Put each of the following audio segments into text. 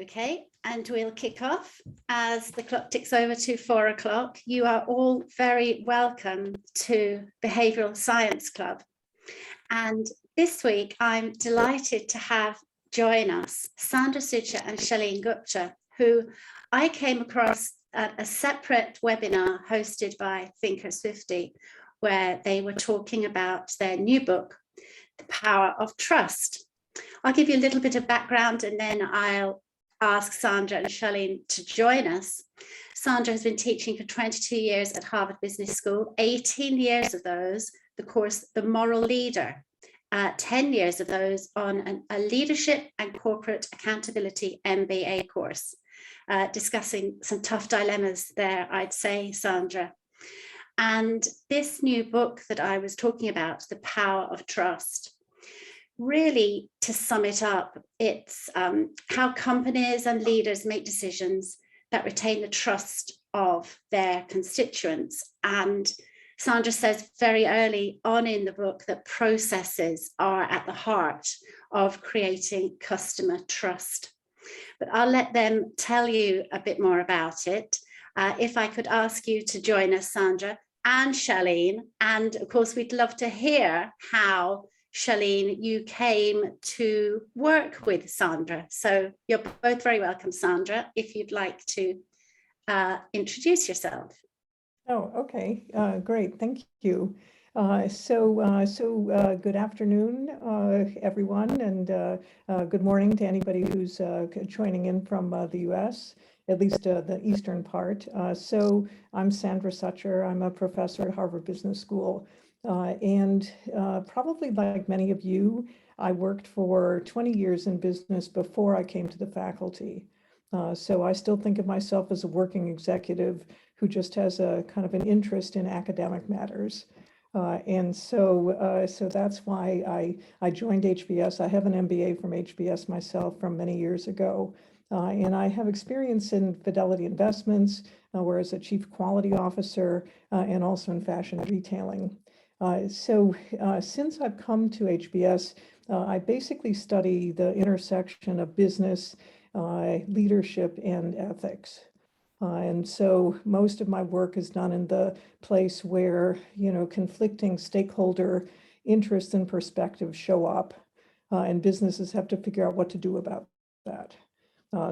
Okay, and we'll kick off as the clock ticks over to 4 o'clock. You are all very welcome to Behavioural Science Club. And this week, I'm delighted to have join us Sandra Sucher and Shalene Gupta, who I came across at a separate webinar hosted by Thinker Swifty, where they were talking about their new book, The Power of Trust. I'll give you a little bit of background and then I'll ask Sandra and Shalene to join us. Sandra has been teaching for 22 years at Harvard Business School, 18 years of those, the course, The Moral Leader, 10 years of those on a leadership and corporate accountability MBA course, discussing some tough dilemmas there, I'd say, Sandra. And this new book that I was talking about, The Power of Trust, really, to sum it up, it's how companies and leaders make decisions that retain the trust of their constituents. And Sandra says very early on in the book that processes are at the heart of creating customer trust. But I'll let them tell you a bit more about it. If I could ask you to join us, Sandra and Shalene, and of course, we'd love to hear how Shalene, you came to work with Sandra. So you're both very welcome, Sandra, if you'd like to introduce yourself. Oh, okay, great, thank you. So good afternoon, everyone, and good morning to anybody who's joining in from the US, at least the eastern part. So I'm Sandra Sucher. I'm a professor at Harvard Business School. And probably like many of you, I worked for 20 years in business before I came to the faculty. So I still think of myself as a working executive who just has a kind of an interest in academic matters. And so that's why I joined HBS. I have an MBA from HBS myself from many years ago. And I have experience in Fidelity Investments, where as a chief quality officer, and also in fashion retailing. Since I've come to HBS, I basically study the intersection of business, leadership, and ethics. And so most of my work is done in the place where, conflicting stakeholder interests and perspectives show up, and businesses have to figure out what to do about that.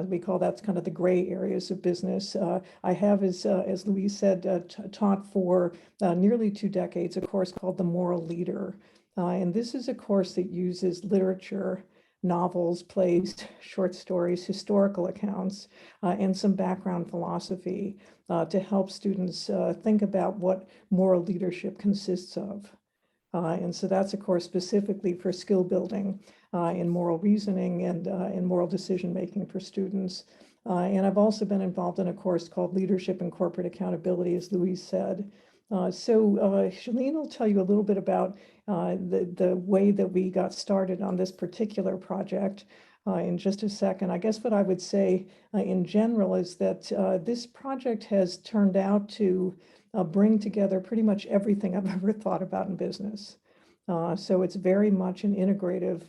We call that kind of the gray areas of business. I have, as Louise said, taught for nearly 2 decades a course called The Moral Leader. And this is a course that uses literature, novels, plays, short stories, historical accounts, and some background philosophy to help students think about what moral leadership consists of. And so that's a course specifically for skill building in moral reasoning and in moral decision making for students. And I've also been involved in a course called Leadership and Corporate Accountability, as Louise said. Shalene will tell you a little bit about the way that we got started on this particular project in just a second. I guess what I would say in general is that this project has turned out to bring together pretty much everything I've ever thought about in business. So it's very much an integrative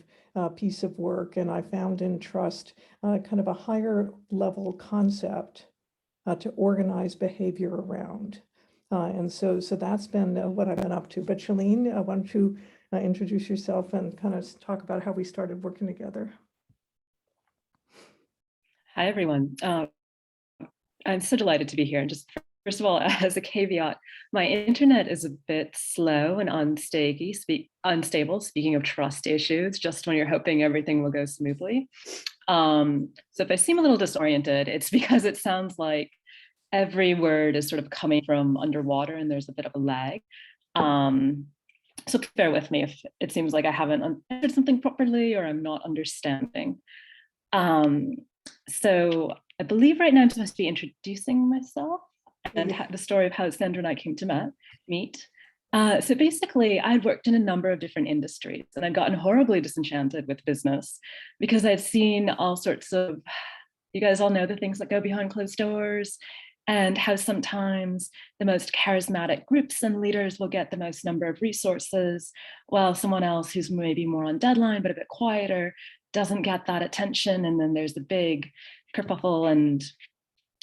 piece of work, and I found in trust kind of a higher level concept to organize behavior around. And so that's been what I've been up to. But Shalene, why don't you introduce yourself and kind of talk about how we started working together? Hi, everyone. I'm so delighted to be here. And just first of all, as a caveat, my internet is a bit slow and unstable, speaking of trust issues, just when you're hoping everything will go smoothly. So if I seem a little disoriented, it's because it sounds like every word is sort of coming from underwater and there's a bit of a lag. So bear with me if it seems like I haven't answered something properly or I'm not understanding. So I believe right now I'm supposed to be introducing myself and the story of how Sandra and I came to meet. So basically, I'd worked in a number of different industries and I'd gotten horribly disenchanted with business because I'd seen all sorts of, you guys all know the things that go behind closed doors, and how sometimes the most charismatic groups and leaders will get the most number of resources, while someone else who's maybe more on deadline but a bit quieter doesn't get that attention. And then there's the big kerfuffle and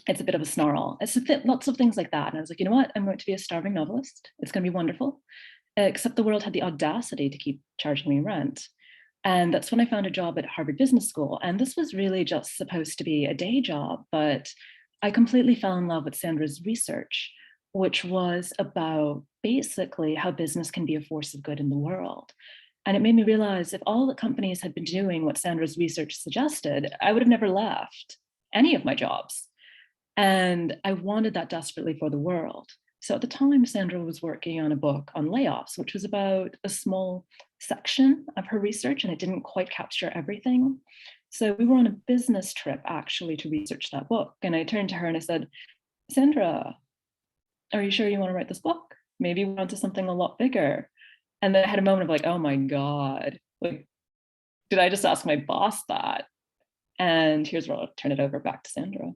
it's a bit of a snarl. It's a bit, lots of things like that. And I was like, you know what? I'm going to be a starving novelist. It's going to be wonderful. Except the world had the audacity to keep charging me rent. And that's when I found a job at Harvard Business School. And this was really just supposed to be a day job, but I completely fell in love with Sandra's research, which was about basically how business can be a force of good in the world. And it made me realize if all the companies had been doing what Sandra's research suggested, I would have never left any of my jobs. And I wanted that desperately for the world. So at the time, Sandra was working on a book on layoffs, which was about a small section of her research, and it didn't quite capture everything. So we were on a business trip actually to research that book. And I turned to her and I said, Sandra, are you sure you want to write this book? Maybe we're onto something a lot bigger. And then I had a moment of like, oh my God, like, did I just ask my boss that? And here's where I'll turn it over back to Sandra.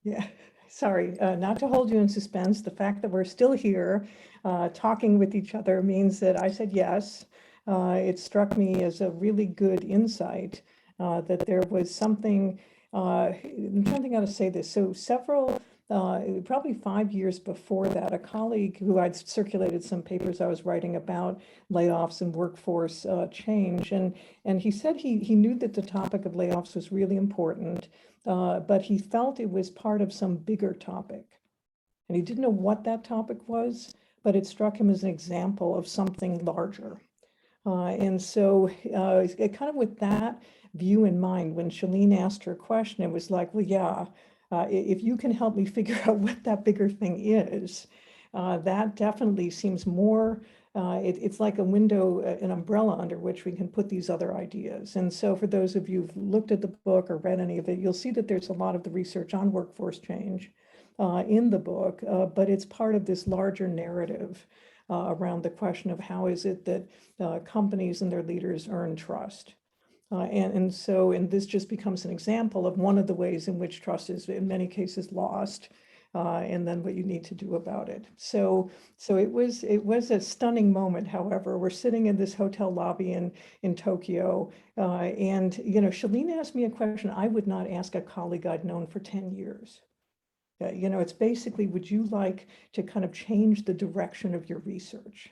Yeah, sorry, not to hold you in suspense. The fact that we're still here talking with each other means that I said yes. It struck me as a really good insight that there was something, I'm trying to think how to say this. So probably 5 years before that, a colleague who I'd circulated some papers I was writing about layoffs and workforce change. And he said he knew that the topic of layoffs was really important. But he felt it was part of some bigger topic. And he didn't know what that topic was, but it struck him as an example of something larger. And so kind of with that view in mind, when Shalene asked her question, it was like, well, yeah, if you can help me figure out what that bigger thing is, that definitely seems more it's like a window, an umbrella under which we can put these other ideas. And so for those of you who've looked at the book or read any of it, you'll see that there's a lot of the research on workforce change in the book, but it's part of this larger narrative around the question of how is it that companies and their leaders earn trust. And this just becomes an example of one of the ways in which trust is in many cases lost. And then what you need to do about it. So it was a stunning moment. However, we're sitting in this hotel lobby in Tokyo, and Shalene asked me a question I would not ask a colleague I'd known for 10 years. It's basically, would you like to kind of change the direction of your research?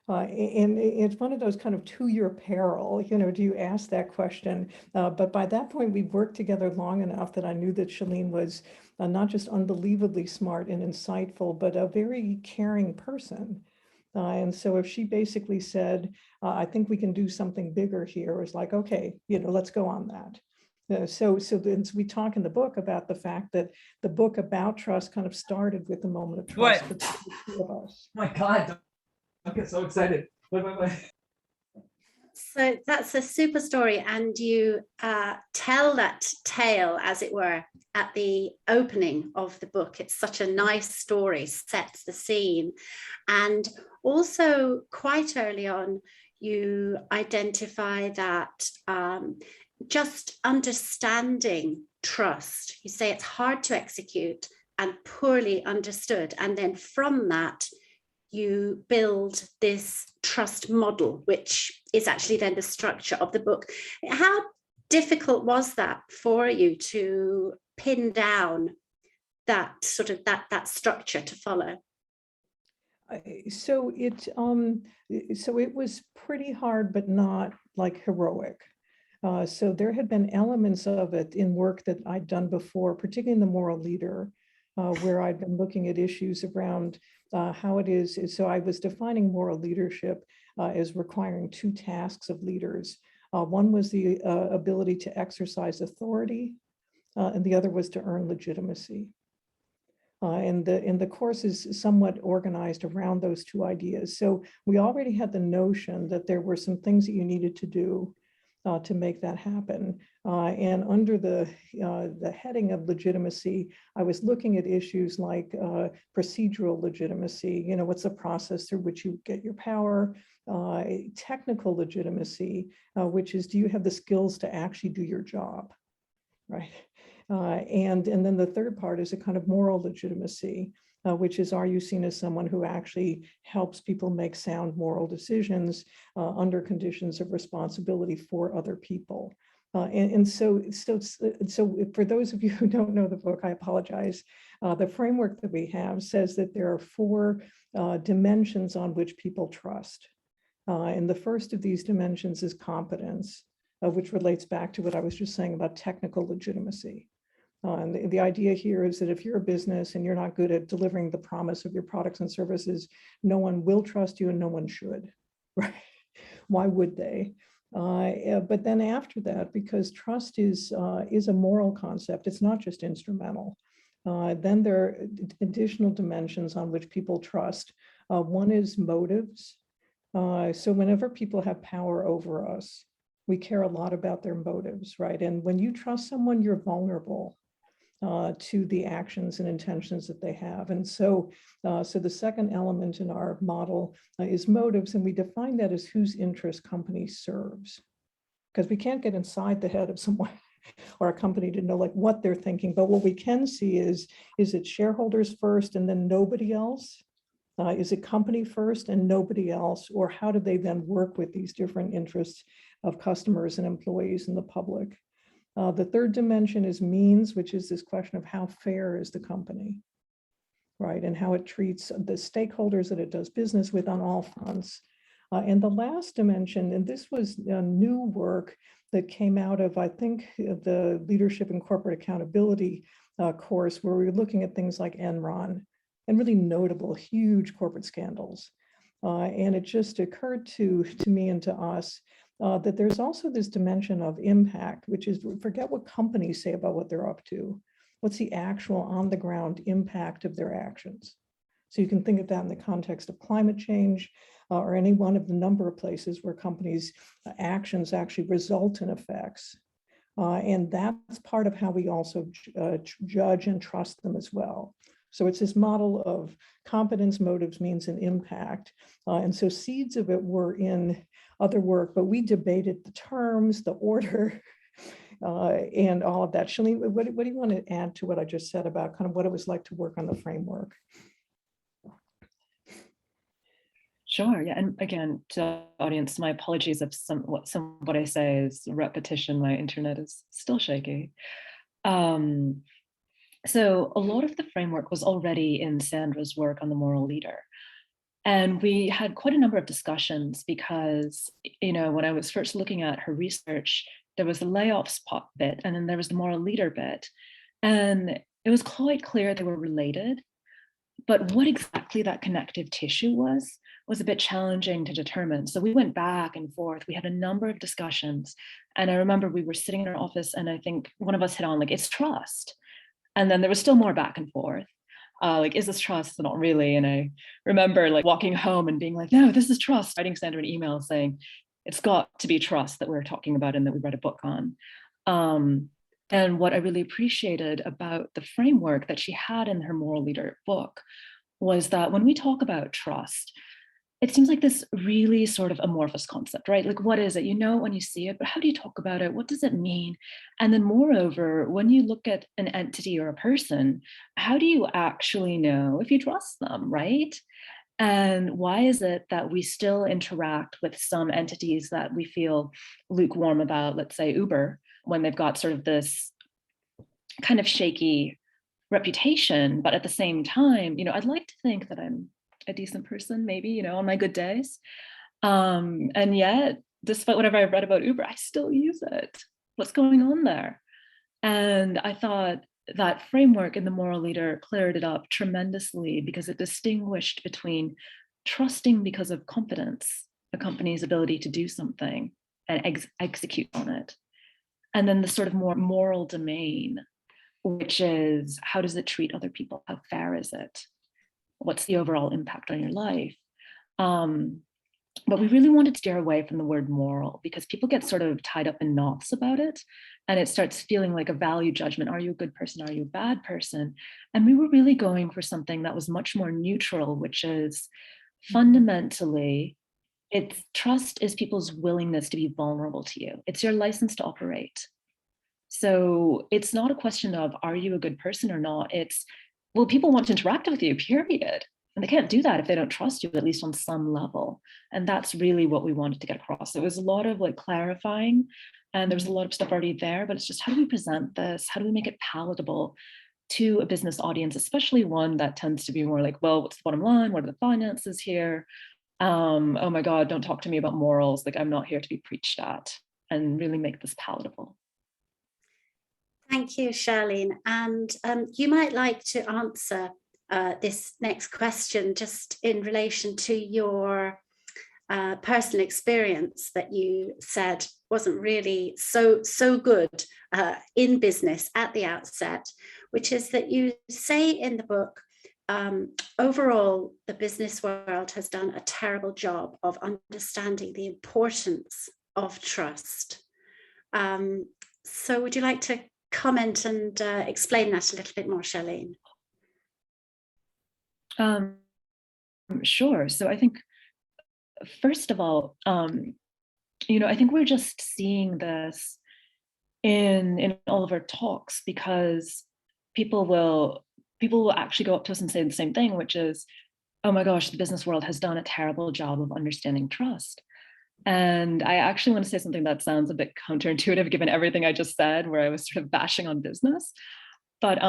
And it's one of those kind of to your peril, do you ask that question? But by that point, we'd worked together long enough that I knew that Shalene was not just unbelievably smart and insightful, but a very caring person. And so if she basically said, I think we can do something bigger here, it was like, okay, let's go on that. So then we talk in the book about the fact that the book about trust kind of started with the moment of trust for the two of us. My God. I get so excited. Wait. So that's a super story, and you tell that tale, as it were, at the opening of the book. It's such a nice story, sets the scene. And also quite early on, you identify that just understanding trust, you say it's hard to execute and poorly understood. And then from that, you build this trust model, which is actually then the structure of the book. How difficult was that for you to pin down that sort of that structure to follow? So it was pretty hard, but not like heroic. So there had been elements of it in work that I'd done before, particularly in The Moral Leader, where I'd been looking at issues around how it is. So I was defining moral leadership as requiring two tasks of leaders. One was the ability to exercise authority, and the other was to earn legitimacy. And the course is somewhat organized around those two ideas. So we already had the notion that there were some things that you needed to do to make that happen. And under the heading of legitimacy, I was looking at issues like procedural legitimacy. What's the process through which you get your power? Technical legitimacy, which is, do you have the skills to actually do your job, right? And then the third part is a kind of moral legitimacy, which is, are you seen as someone who actually helps people make sound moral decisions under conditions of responsibility for other people? So for those of you who don't know the book, I apologize. The framework that we have says that there are four dimensions on which people trust. And the first of these dimensions is competence, which relates back to what I was just saying about technical legitimacy. And the idea here is that if you're a business and you're not good at delivering the promise of your products and services, no one will trust you and no one should, right? Why would they? But then after that, because trust is a moral concept, it's not just instrumental. Then there are additional dimensions on which people trust. One is motives. So whenever people have power over us, we care a lot about their motives, right? And when you trust someone, you're vulnerable to the actions and intentions that they have. And so the second element in our model is motives, and we define that as whose interest company serves. Because we can't get inside the head of someone or a company to know like what they're thinking, but what we can see is it shareholders first and then nobody else? Is it company first and nobody else? Or how do they then work with these different interests of customers and employees and the public? The third dimension is means, which is this question of how fair is the company, right? And how it treats the stakeholders that it does business with on all fronts. And the last dimension, and this was new work that came out of, I think, the Leadership and Corporate Accountability course, where we were looking at things like Enron and really notable, huge corporate scandals. And it just occurred to me and to us that there's also this dimension of impact, which is forget what companies say about what they're up to. What's the actual on the ground impact of their actions? So you can think of that in the context of climate change or any one of the number of places where companies' actions actually result in effects. And that's part of how we also judge and trust them as well. So it's this model of competence, motives, means, and impact. And so seeds of it were in other work, but we debated the terms, the order, and all of that. Shalene, what do you want to add to what I just said about kind of what it was like to work on the framework? Sure. Yeah. And again, to the audience, my apologies if what I say is repetition. My internet is still shaky. So a lot of the framework was already in Sandra's work on the moral leader. And we had quite a number of discussions because, when I was first looking at her research, there was the layoffs bit, and then there was the moral leader bit. And it was quite clear they were related. But what exactly that connective tissue was a bit challenging to determine. So we went back and forth. We had a number of discussions. And I remember we were sitting in our office, and I think one of us hit on, it's trust. And then there was still more back and forth. Is this trust? Not really. And I remember walking home and being like, no, this is trust. Writing Sandra an email saying, it's got to be trust that we're talking about and that we read a book on. And what I really appreciated about the framework that she had in her Moral Leader book was that when we talk about trust, it seems like this really sort of amorphous concept, right? What is it? You know it when you see it, but how do you talk about it? What does it mean? And then moreover, when you look at an entity or a person, how do you actually know if you trust them, right? And why is it that we still interact with some entities that we feel lukewarm about, let's say Uber, when they've got sort of this kind of shaky reputation, but at the same time, I'd like to think that I'm a decent person, maybe, on my good days. And yet, despite whatever I've read about Uber, I still use it. What's going on there? And I thought that framework in the Moral Leader cleared it up tremendously because it distinguished between trusting because of competence, a company's ability to do something and execute on it, and then the sort of more moral domain, which is how does it treat other people? How fair is it? What's the overall impact on your life? But we really wanted to steer away from the word moral because people get sort of tied up in knots about it. And it starts feeling like a value judgment. Are you a good person? Are you a bad person? And we were really going for something that was much more neutral, which is fundamentally, trust is people's willingness to be vulnerable to you. It's your license to operate. So it's not a question of, are you a good person or not? It's, well, people want to interact with you, period. And they can't do that if they don't trust you, at least on some level. And that's really what we wanted to get across. It was a lot of like clarifying, and there was a lot of stuff already there, but it's just, how do we present this? How do we make it palatable to a business audience, especially one that tends to be more like, well, what's the bottom line? What are the finances here? Oh my God, don't talk to me about morals. Like, I'm not here to be preached at, and really make this palatable. Thank you, Shalene. And you might like to answer this next question just in relation to your personal experience that you said wasn't really so good in business at the outset, which is that you say in the book, overall, the business world has done a terrible job of understanding the importance of trust. So would you like to comment and explain that a little bit more, Shalene? Sure. So I think, first of all, I think we're just seeing this in all of our talks, because people will actually go up to us and say the same thing, which is, oh my gosh, the business world has done a terrible job of understanding trust. And I actually want to say something that sounds a bit counterintuitive given everything I just said, where I was sort of bashing on business. But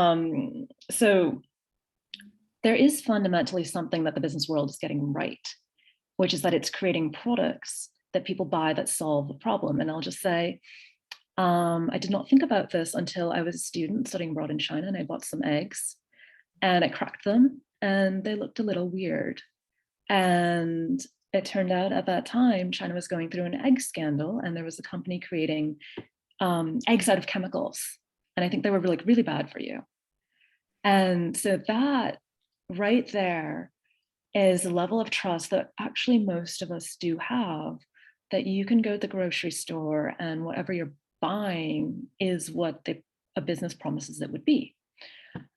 so there is fundamentally something that the business world is getting right, which is that it's creating products that people buy that solve the problem. And I'll just say, I did not think about this until I was a student studying abroad in China, and I bought some eggs and I cracked them and they looked a little weird. And it turned out at that time, China was going through an egg scandal, and there was a company creating eggs out of chemicals. And I think they were like really bad for you. And so that right there is a level of trust that actually most of us do have, that you can go to the grocery store and whatever you're buying is what a business promises it would be.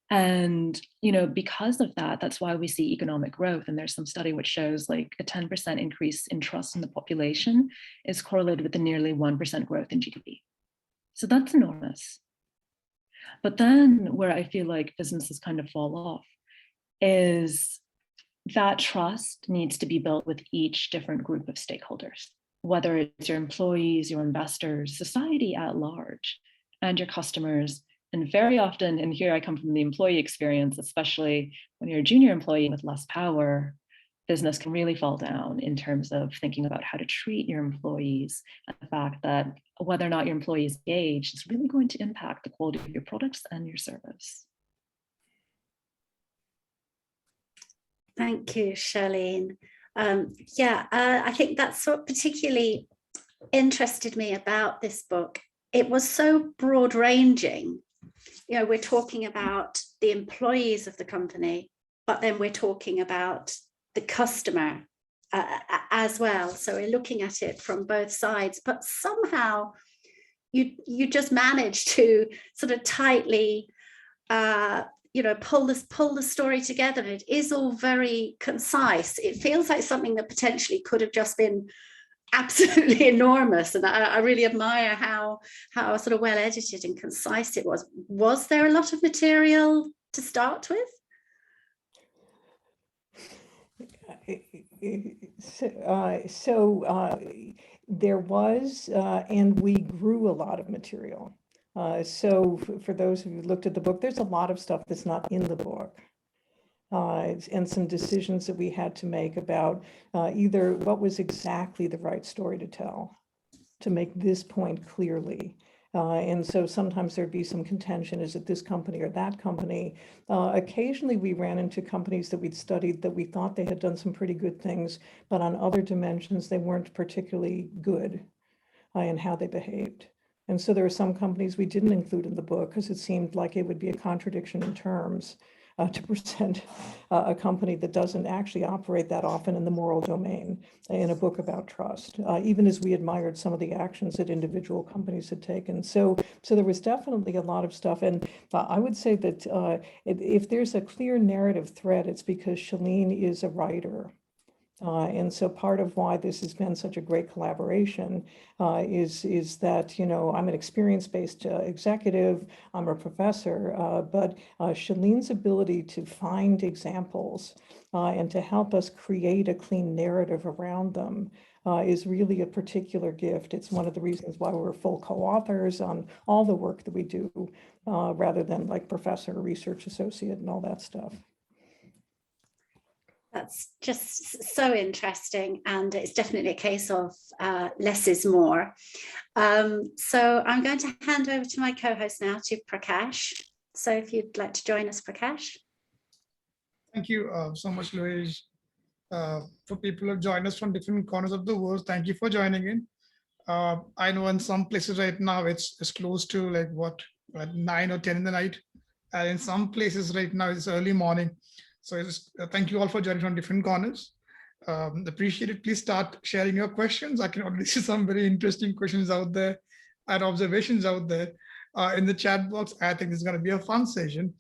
And, because of that, that's why we see economic growth. And there's some study which shows like a 10% increase in trust in the population is correlated with a nearly 1% growth in GDP. So that's enormous. But then where I feel like businesses kind of fall off is that trust needs to be built with each different group of stakeholders, whether it's your employees, your investors, society at large, and your customers. And very often, and here I come from the employee experience, especially when you're a junior employee with less power, business can really fall down in terms of thinking about how to treat your employees, and the fact that whether or not your employee is engaged is really going to impact the quality of your products and your service. Thank you, Shalene. I think that's what particularly interested me about this book. It was so broad-ranging. We're talking about the employees of the company, but then we're talking about the customer as well. So we're looking at it from both sides, but somehow you just managed to sort of tightly pull the story together. It is all very concise. It feels like something that potentially could have just been absolutely enormous, and I really admire how sort of well edited and concise it was. Was there a lot of material to start with? There was, and we grew a lot of material. So for those of you who looked at the book, there's a lot of stuff that's not in the book. And some decisions that we had to make about either what was exactly the right story to tell, to make this point clearly. And so sometimes there'd be some contention, is it this company or that company? Occasionally we ran into companies that we'd studied that we thought they had done some pretty good things, but on other dimensions, they weren't particularly good in how they behaved. And so there are some companies we didn't include in the book because it seemed like it would be a contradiction in terms to present a company that doesn't actually operate that often in the moral domain in a book about trust, even as we admired some of the actions that individual companies had taken. So there was definitely a lot of stuff. And I would say that if there's a clear narrative thread, it's because Shalene is a writer. And so part of why this has been such a great collaboration is that, you know, I'm an experience-based executive, I'm a professor, but Shalene's ability to find examples and to help us create a clean narrative around them is really a particular gift. It's one of the reasons why we're full co-authors on all the work that we do, rather than like professor, research associate, and all that stuff. That's just so interesting, and it's definitely a case of less is more. So I'm going to hand over to my co-host now, to Prakash. So if you'd like to join us, Prakash. Thank you so much, Louise. For people who have joined us from different corners of the world, thank you for joining in. I know in some places right now it's close to like what, 9 or 10 in the night. And in some places right now it's early morning. So thank you all for joining from different corners. Appreciate it. Please start sharing your questions. I can already see some very interesting questions out there and observations out there in the chat box. I think it's going to be a fun session.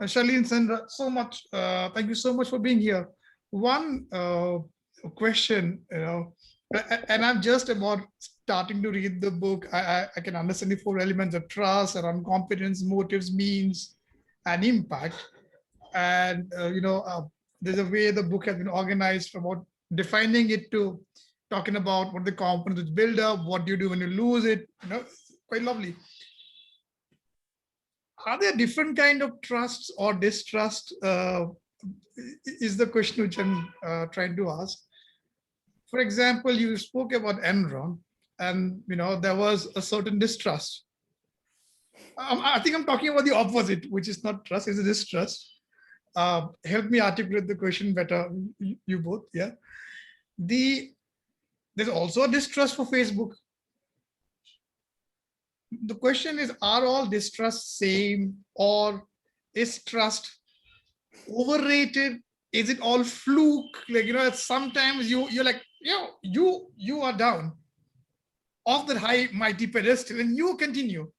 Shalene, Sandra, so much. Thank you so much for being here. One question, you know, and I'm just about starting to read the book. I can understand the 4 elements of trust around competence, motives, means, and impact. And you know, there's a way the book has been organized from about defining it to talking about what the components which build up, what do you do when you lose it. You know, quite lovely. Are there different kind of trusts or distrust? Is the question which I'm trying to ask. For example, you spoke about Enron, and you know there was a certain distrust. I think I'm talking about the opposite, which is not trust, it's a distrust. Help me articulate the question better, you both. Yeah. There's also a distrust for Facebook. The question is, are all distrust same, or is trust overrated? Is it all fluke? Like, you know, sometimes you're like, you are down off that high mighty pedestal and you continue.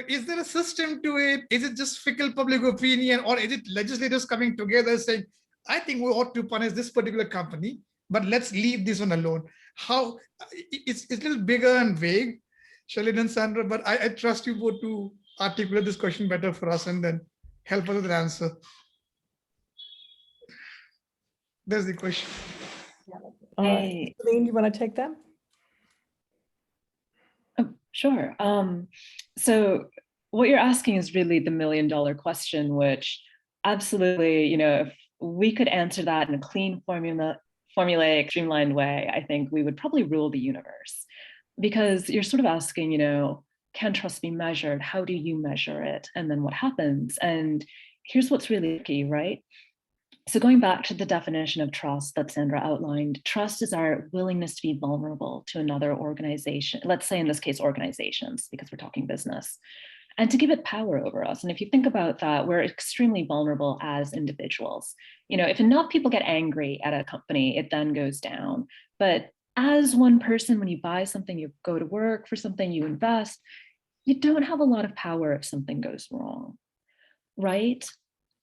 Is there a system to it? Is it just fickle public opinion, or is it legislators coming together saying, I think we ought to punish this particular company, but let's leave this one alone? How it's a little bigger and vague, Shalene and Sandra, but I trust you both to articulate this question better for us and then help us with an answer. There's the question. Shalene, you want to take that? Oh, sure. So what you're asking is really the $1 million question, which absolutely, you know, if we could answer that in a clean formulaic, streamlined way, I think we would probably rule the universe. Because you're sort of asking, you know, can trust be measured? How do you measure it? And then what happens? And here's what's really key, right? So going back to the definition of trust that Sandra outlined, trust is our willingness to be vulnerable to another organization, let's say in this case, organizations, because we're talking business, and to give it power over us. And if you think about that, we're extremely vulnerable as individuals. You know, if enough people get angry at a company, it then goes down. But as one person, when you buy something, you go to work for something, you invest, you don't have a lot of power if something goes wrong, right?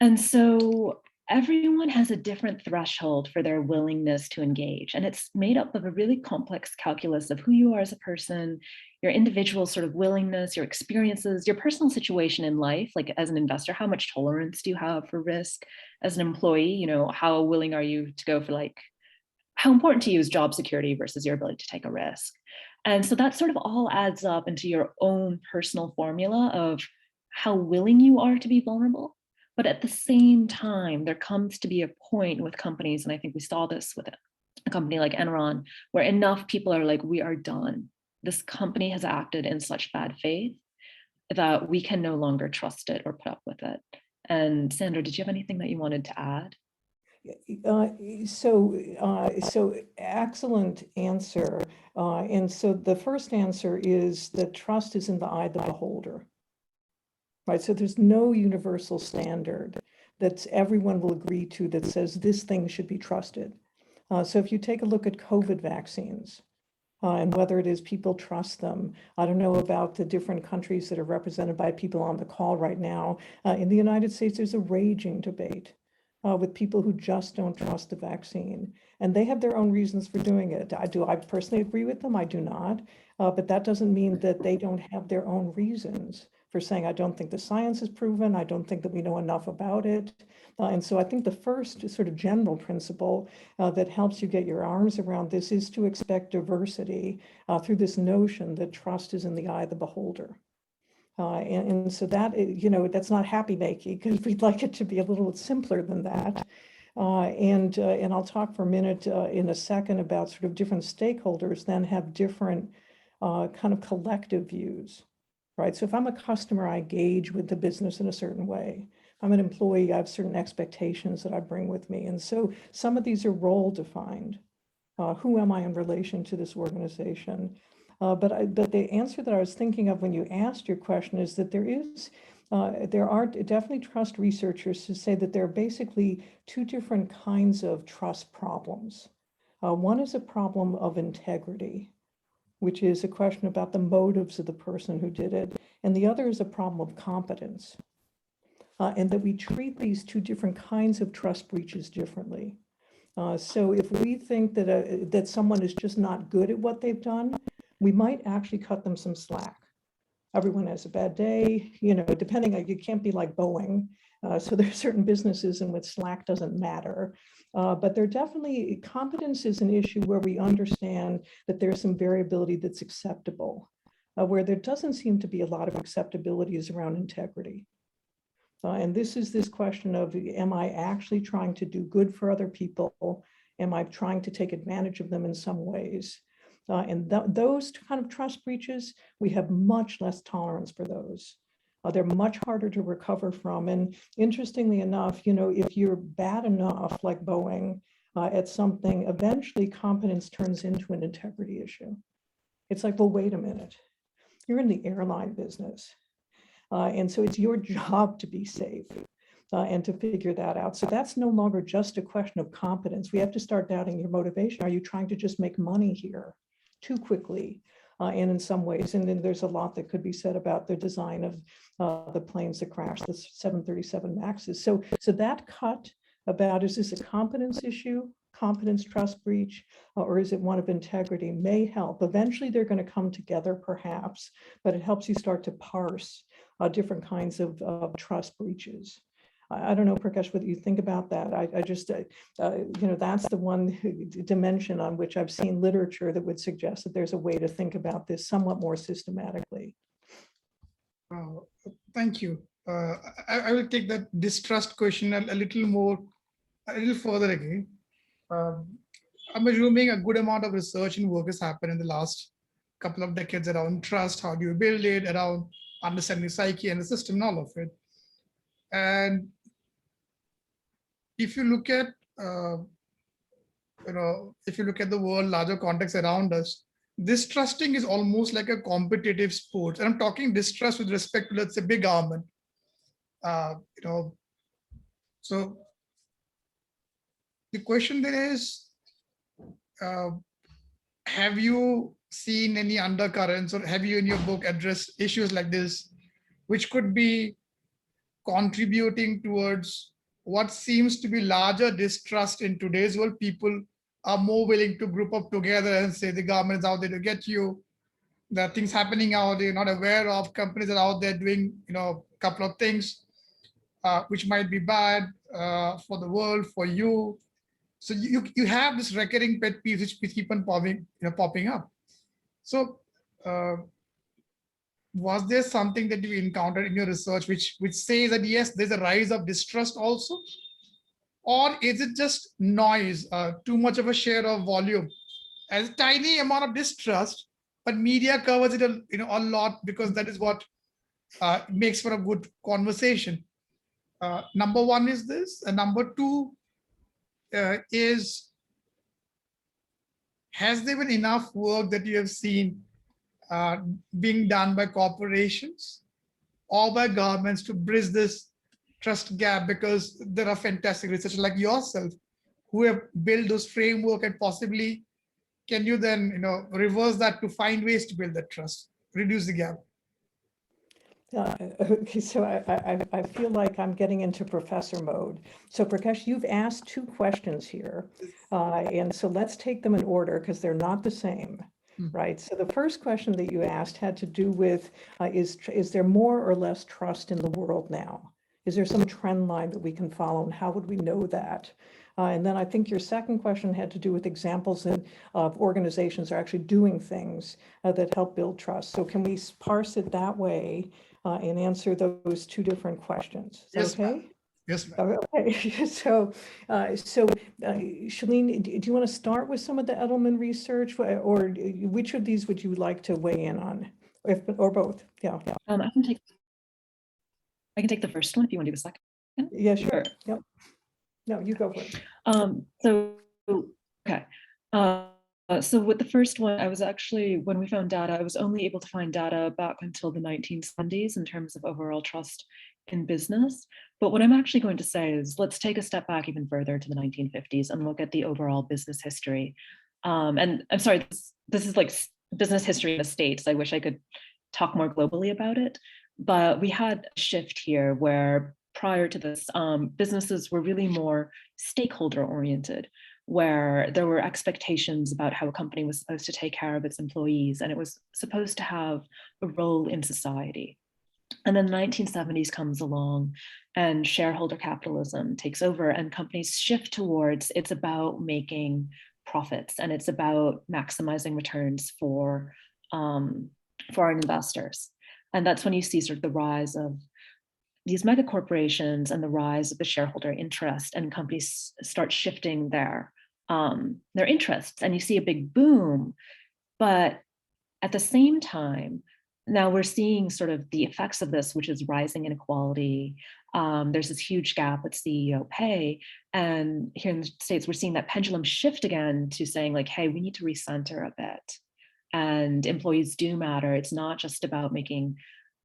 And so everyone has a different threshold for their willingness to engage. And it's made up of a really complex calculus of who you are as a person, your individual sort of willingness, your experiences, your personal situation in life, like as an investor, how much tolerance do you have for risk? As an employee, you know, how willing are you to go for, like, how important to you is job security versus your ability to take a risk? And so that sort of all adds up into your own personal formula of how willing you are to be vulnerable. But at the same time, there comes to be a point with companies, and I think we saw this with a company like Enron, where enough people are like, we are done. This company has acted in such bad faith that we can no longer trust it or put up with it. And Sandra, did you have anything that you wanted to add? So excellent answer. And so the first answer is that trust is in the eye of the beholder. Right, so there's no universal standard that everyone will agree to that says this thing should be trusted. So if you take a look at COVID vaccines and whether it is people trust them, I don't know about the different countries that are represented by people on the call right now. In the United States, there's a raging debate with people who just don't trust the vaccine. And they have their own reasons for doing it. Do I personally agree with them? I do not. But that doesn't mean that they don't have their own reasons for saying, I don't think the science is proven. I don't think that we know enough about it. And so I think the first sort of general principle that helps you get your arms around this is to expect diversity through this notion that trust is in the eye of the beholder. And so that, that's not happy making, because we'd like it to be a little simpler than that. And I'll talk for a minute in a second about sort of different stakeholders then have different kind of collective views, right? So if I'm a customer, I engage with the business in a certain way. If I'm an employee, I have certain expectations that I bring with me. And so some of these are role defined. Who am I in relation to this organization? But the answer that I was thinking of when you asked your question is that there are definitely trust researchers who say that there are basically two different kinds of trust problems. One is a problem of integrity, which is a question about the motives of the person who did it. And the other is a problem of competence. And that we treat these two different kinds of trust breaches differently. So if we think that someone is just not good at what they've done, we might actually cut them some slack. Everyone has a bad day, depending on, you can't be like Boeing. So there are certain businesses in which slack doesn't matter. But there definitely, competence is an issue where we understand that there's some variability that's acceptable. Where there doesn't seem to be a lot of acceptability is around integrity. And this is this question of, am I actually trying to do good for other people? Am I trying to take advantage of them in some ways? And those kind of trust breaches, we have much less tolerance for those. They're much harder to recover from. And interestingly enough, if you're bad enough, like Boeing, at something, eventually competence turns into an integrity issue. It's like, well, wait a minute. You're in the airline business. And so it's your job to be safe and to figure that out. So that's no longer just a question of competence. We have to start doubting your motivation. Are you trying to just make money here too quickly? And in some ways, and then there's a lot that could be said about the design of the planes that crashed, the 737 Maxes. So that cut about, is this a competence issue, competence trust breach, or is it one of integrity, may help. Eventually they're going to come together perhaps, but it helps you start to parse different kinds of trust breaches. I don't know, Prakash, what you think about that. I just, that's the one dimension on which I've seen literature that would suggest that there's a way to think about this somewhat more systematically. Thank you. I will take that distrust question a little further again. I'm assuming a good amount of research and work has happened in the last couple of decades around trust. How do you build it, around understanding the psyche and the system and all of it. And if you look at, if you look at the world, larger context around us, distrusting is almost like a competitive sport. And I'm talking distrust with respect to, let's say, big government. So the question there is, have you seen any undercurrents, or have you in your book addressed issues like this, which could be contributing towards what seems to be larger distrust in today's world? People are more willing to group up together and say the government is out there to get you. There are things happening out there you're not aware of. Companies are out there doing, a couple of things which might be bad for the world, for you. So you have this recurring pet peeves which keep on popping up. So was there something that you encountered in your research which says that yes, there's a rise of distrust also? Or is it just noise, too much of a share of volume, as a tiny amount of distrust, but media covers it a lot because that is what makes for a good conversation. Number one is this, and number two is, has there been enough work that you have seen being done by corporations or by governments to bridge this trust gap? Because there are fantastic researchers like yourself who have built those framework, and possibly can you then reverse that to find ways to build that trust, reduce the gap? Okay, so I feel like I'm getting into professor mode. So Prakash, you've asked two questions here. And so let's take them in order because they're not the same, right? So the first question that you asked had to do with, is there more or less trust in the world now? Is there some trend line that we can follow and how would we know that? And then I think your second question had to do with examples of organizations are actually doing things that help build trust. So can we parse it that way and answer those two different questions? Is that Yes, ma'am. okay? Yes, ma'am. Okay, so Shalene, do you want to start with some of the Edelman research, or which of these would you like to weigh in on, or both? Yeah, I can take the first one if you want to do the second. yeah, sure. Sure. Yep. No, you go for it. So, okay. So with the first one, I was actually, when we found data, I was only able to find data back until the 1970s in terms of overall trust in business. But what I'm actually going to say is, let's take a step back even further to the 1950s and look at the overall business history. And I'm sorry, this is like business history in the States. I wish I could talk more globally about it. But we had a shift here where prior to this, businesses were really more stakeholder oriented, where there were expectations about how a company was supposed to take care of its employees, and it was supposed to have a role in society. And then the 1970s comes along and shareholder capitalism takes over and companies shift towards, it's about making profits and it's about maximizing returns for foreign investors. And that's when you see sort of the rise of these mega corporations and the rise of the shareholder interest, and companies start shifting their interests, and you see a big boom. But at the same time, now we're seeing sort of the effects of this, which is rising inequality. There's this huge gap with CEO pay. And here in the States, we're seeing that pendulum shift again to saying like, hey, we need to recenter a bit. And employees do matter. It's not just about making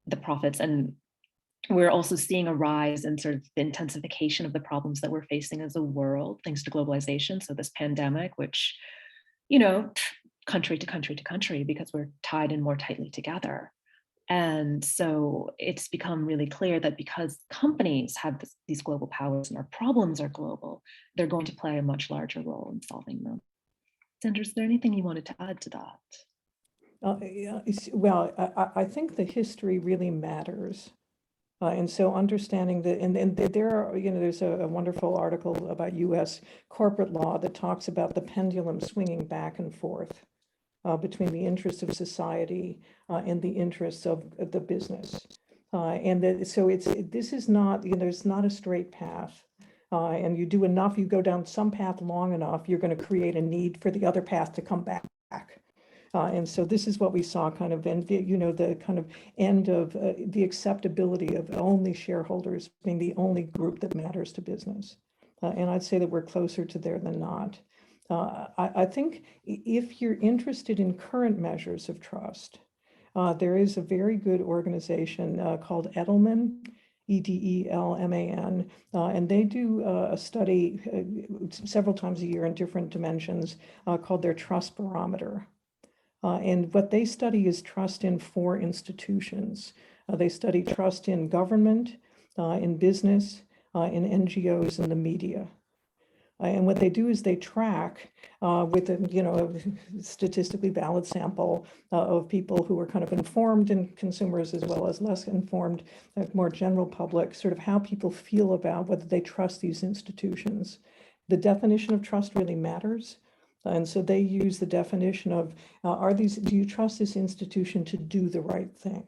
the profits. And we're also seeing a rise in sort of the intensification of the problems that we're facing as a world, thanks to globalization. So this pandemic, which, you know, country to country to country, because we're tied in more tightly together. And so it's become really clear that because companies have these global powers and our problems are global, they're going to play a much larger role in solving them. Sandra, is there anything you wanted to add to that? Yeah, well, I think the history really matters. And so understanding that, and there are, there's a wonderful article about US corporate law that talks about the pendulum swinging back and forth between the interests of society and the interests of the business. So this is not, there's not a straight path. And you do enough, you go down some path long enough, you're going to create a need for the other path to come back. And so this is what we saw kind of, and the kind of end of the acceptability of only shareholders being the only group that matters to business. And I'd say that we're closer to there than not. I think if you're interested in current measures of trust, there is a very good organization called Edelman, EDELMAN, and they do a study several times a year in different dimensions called their Trust Barometer. And what they study is trust in 4 institutions. They study trust in government, in business, in NGOs, and the media. And what they do is they track with a statistically valid sample of people who are kind of informed and consumers as well as less informed, more general public, sort of how people feel about whether they trust these institutions. The definition of trust really matters. And so they use the definition of, do you trust this institution to do the right thing?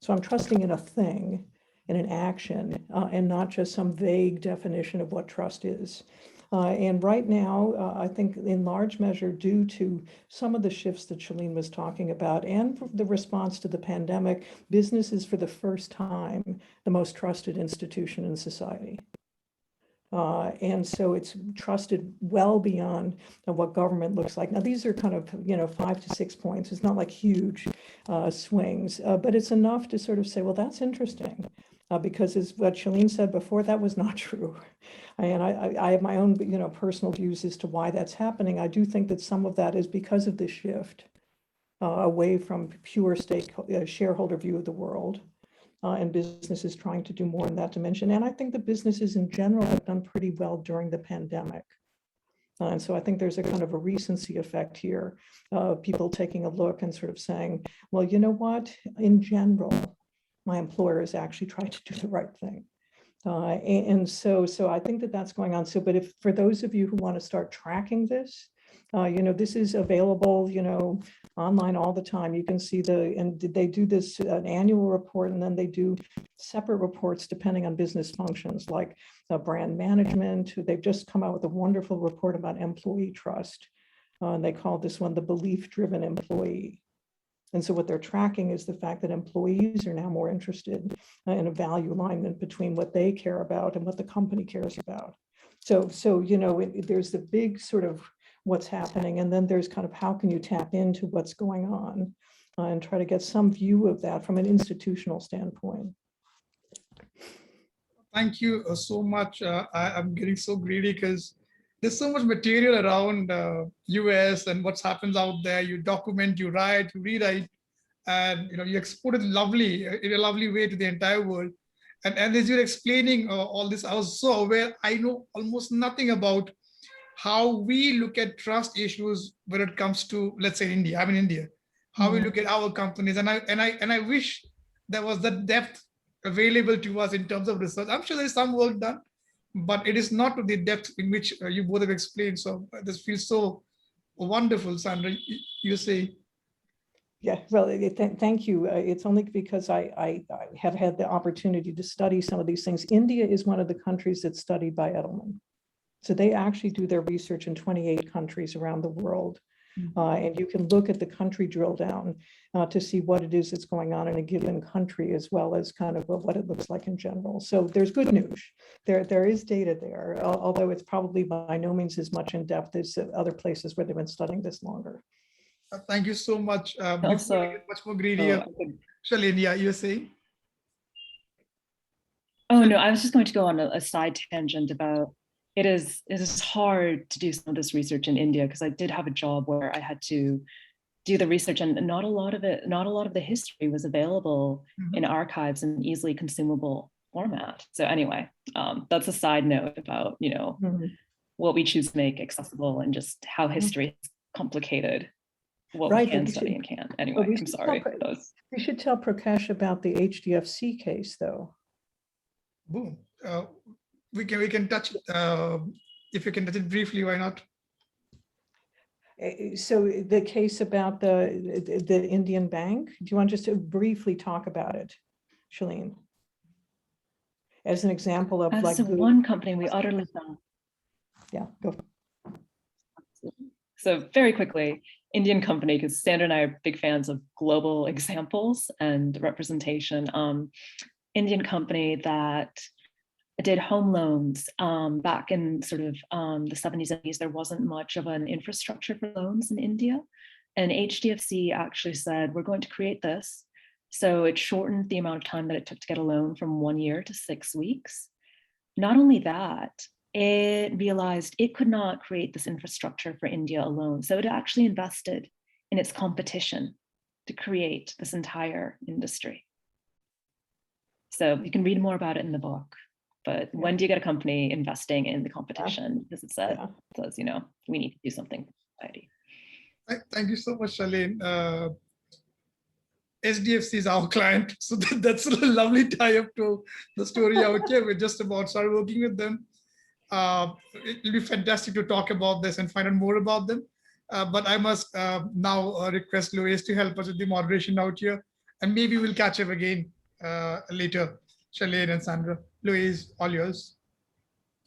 So I'm trusting in a thing, in an action, and not just some vague definition of what trust is. And right now, I think in large measure due to some of the shifts that Shalene was talking about and the response to the pandemic, business is for the first time the most trusted institution in society. And so it's trusted well beyond what government looks like. Now, these are kind of, 5 to 6 points. It's not like huge swings, but it's enough to sort of say, well, that's interesting, because as what Shalene said before, that was not true. And I have my own, personal views as to why that's happening. I do think that some of that is because of this shift. away from pure shareholder view of the world. And businesses trying to do more in that dimension. And I think the businesses in general have done pretty well during the pandemic. And so I think there's a kind of a recency effect here, people taking a look and sort of saying, well, you know what, in general, my employer is actually trying to do the right thing. And so I think that that's going on. So, but if for those of you who want to start tracking this, this is available, online all the time. You can see and they do this an annual report, and then they do separate reports depending on business functions like brand management. They've just come out with a wonderful report about employee trust. And they call this one the belief-driven employee. And so what they're tracking is the fact that employees are now more interested in a value alignment between what they care about and what the company cares about. So there's the big sort of what's happening, and then there's kind of how can you tap into what's going on and try to get some view of that from an institutional standpoint. Thank you so much. I'm getting so greedy because there's so much material around US and what's happens out there. You document, you write, you rewrite, and you export it in a lovely way to the entire world. And as you're explaining all this, I was so aware. I know almost nothing about how we look at trust issues when it comes to, let's say, India. I'm in India. How we look at our companies, and I wish there was that depth available to us in terms of research. I'm sure there's some work done, but it is not to the depth in which you both have explained. So this feels so wonderful, Sandra. You say. Yeah, well, thank you. It's only because I have had the opportunity to study some of these things. India is one of the countries that's studied by Edelman. So they actually do their research in 28 countries around the world. And you can look at the country drill down to see what it is that's going on in a given country, as well as kind of what it looks like in general. So there's good news. There is data there, although it's probably by no means as much in depth as other places where they've been studying this longer. Thank you so much. Also, much more greedy. Shalene, yeah, you're saying? Oh, no, I was just going to go on a side tangent about it is hard to do some of this research in India, because I did have a job where I had to do the research, and not a lot of the history was available in archives in easily consumable format. So anyway, that's a side note about, what we choose to make accessible and just how history is complicated. What we can study and can't. Anyway, I'm sorry. We should tell Prakash about the HDFC case, though. Boom. We can touch if you can touch it briefly, why not? So the case about the Indian bank, do you want just to briefly talk about it, Shalene? As an example of like one company we utterly found. Yeah, go. So very quickly, Indian company, because Sandra and I are big fans of global examples and representation. Indian company that did home loans back in sort of the 70s and 80s. There wasn't much of an infrastructure for loans in India. And HDFC actually said, we're going to create this. So it shortened the amount of time that it took to get a loan from 1 year to 6 weeks. Not only that, it realized it could not create this infrastructure for India alone. So it actually invested in its competition to create this entire industry. So you can read more about it in the book. But when do you get a company investing in the competition? Because it says, we need to do something for society. Thank you so much, Shalene. SDFC is our client. So that's a lovely tie-up to the story out here. We're just about started working with them. It'll be fantastic to talk about this and find out more about them. But I must now request Louise to help us with the moderation out here. And maybe we'll catch up again later, Shalene and Sandra. Louise, all yours.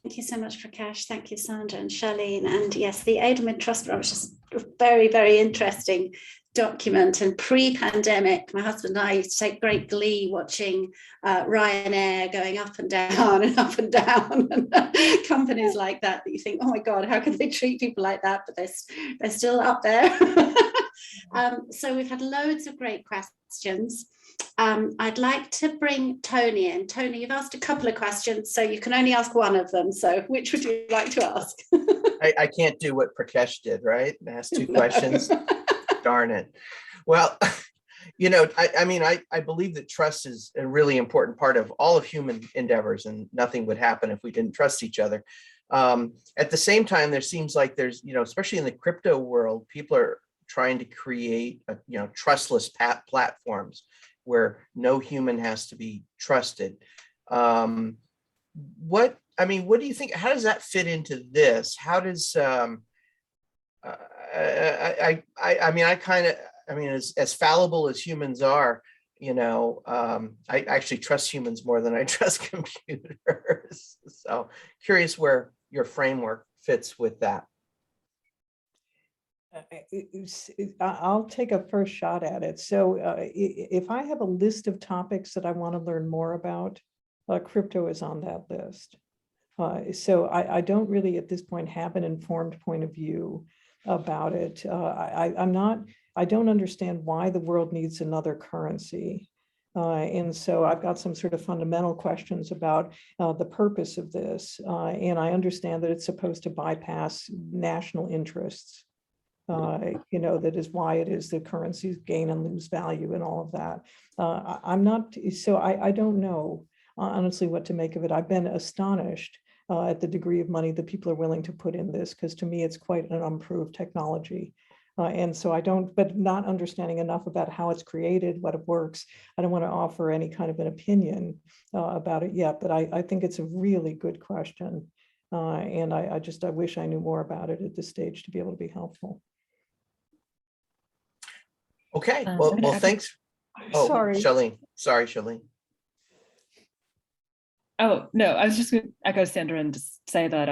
Thank you so much, Prakash. Thank you, Sandra and Shalene. And yes, the Edelman Trust Branch is a very, very interesting document. And pre-pandemic, my husband and I used to take great glee watching Ryanair going up and down and up and down, and companies like that you think, oh my God, how can they treat people like that? But they're still up there. So we've had loads of great questions. I'd like to bring Tony in. Tony, you've asked a couple of questions, so you can only ask one of them. So which would you like to ask? I can't do what Prakash did, right? Ask two questions. Darn it. Well, you know, I mean, I believe that trust is a really important part of all of human endeavors, and nothing would happen if we didn't trust each other. At the same time, there seems like there's, you know, especially in the crypto world, people are trying to create, you know, trustless platforms where no human has to be trusted. What do you think? How does that fit into this? How does as fallible as humans are, you know, I actually trust humans more than I trust computers. So curious where your framework fits with that. I'll take a first shot at it. So if I have a list of topics that I want to learn more about, crypto is on that list. So I don't really at this point have an informed point of view about it. I don't understand why the world needs another currency. And so I've got some sort of fundamental questions about the purpose of this. And I understand that it's supposed to bypass national interests. You know, that is why it is the currencies gain and lose value and all of that. I don't know honestly what to make of it. I've been astonished at the degree of money that people are willing to put in this, because to me it's quite an unproved technology. And so but not understanding enough about how it's created, what it works, I don't want to offer any kind of an opinion about it yet, but I think it's a really good question. And I wish I knew more about it at this stage to be able to be helpful. Okay, well, thanks. Oh, sorry. Shalene. Sorry, Shalene. Oh, no, I was just going to echo Sandra and just say that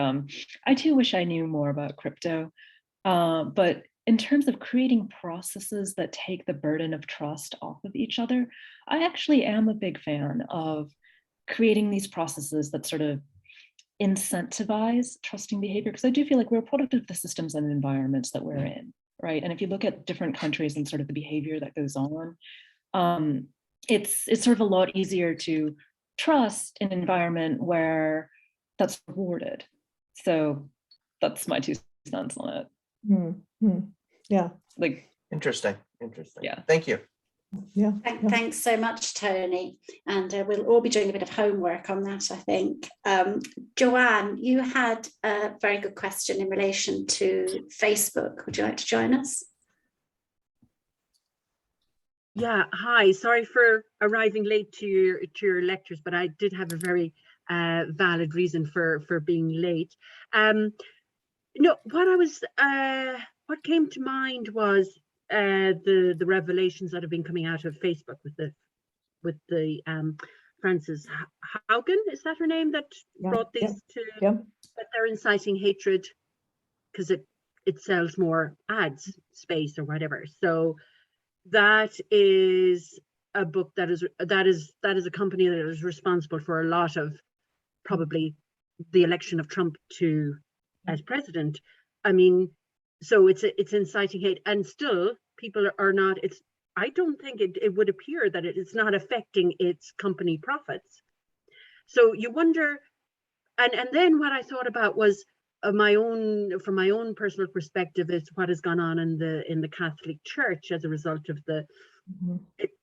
I too wish I knew more about crypto. But in terms of creating processes that take the burden of trust off of each other, I actually am a big fan of creating these processes that sort of incentivize trusting behavior, because I do feel like we're a product of the systems and environments that we're in, right? And if you look at different countries and sort of the behavior that goes on, it's sort of a lot easier to trust an environment where that's rewarded. So that's my 2 cents on it. Mm-hmm. Yeah. Like, interesting. Yeah. Thank you. Yeah. Thanks so much, Tony. And we'll all be doing a bit of homework on that, I think. Joanne, you had a very good question in relation to Facebook. Would you like to join us? Yeah, hi. Sorry for arriving late to your lectures, but I did have a very valid reason for being late. What came to mind was the revelations that have been coming out of Facebook with the Frances Haugen, is that her name, that brought these to that they're inciting hatred because it sells more ads space or whatever. So that is a book that is a company that is responsible for a lot of probably the election of Trump to as president. I mean, so it's inciting hate, and still people are not. I don't think it would appear that it's not affecting its company profits. So you wonder, and then what I thought about was from my own personal perspective is what has gone on in the Catholic Church as a result of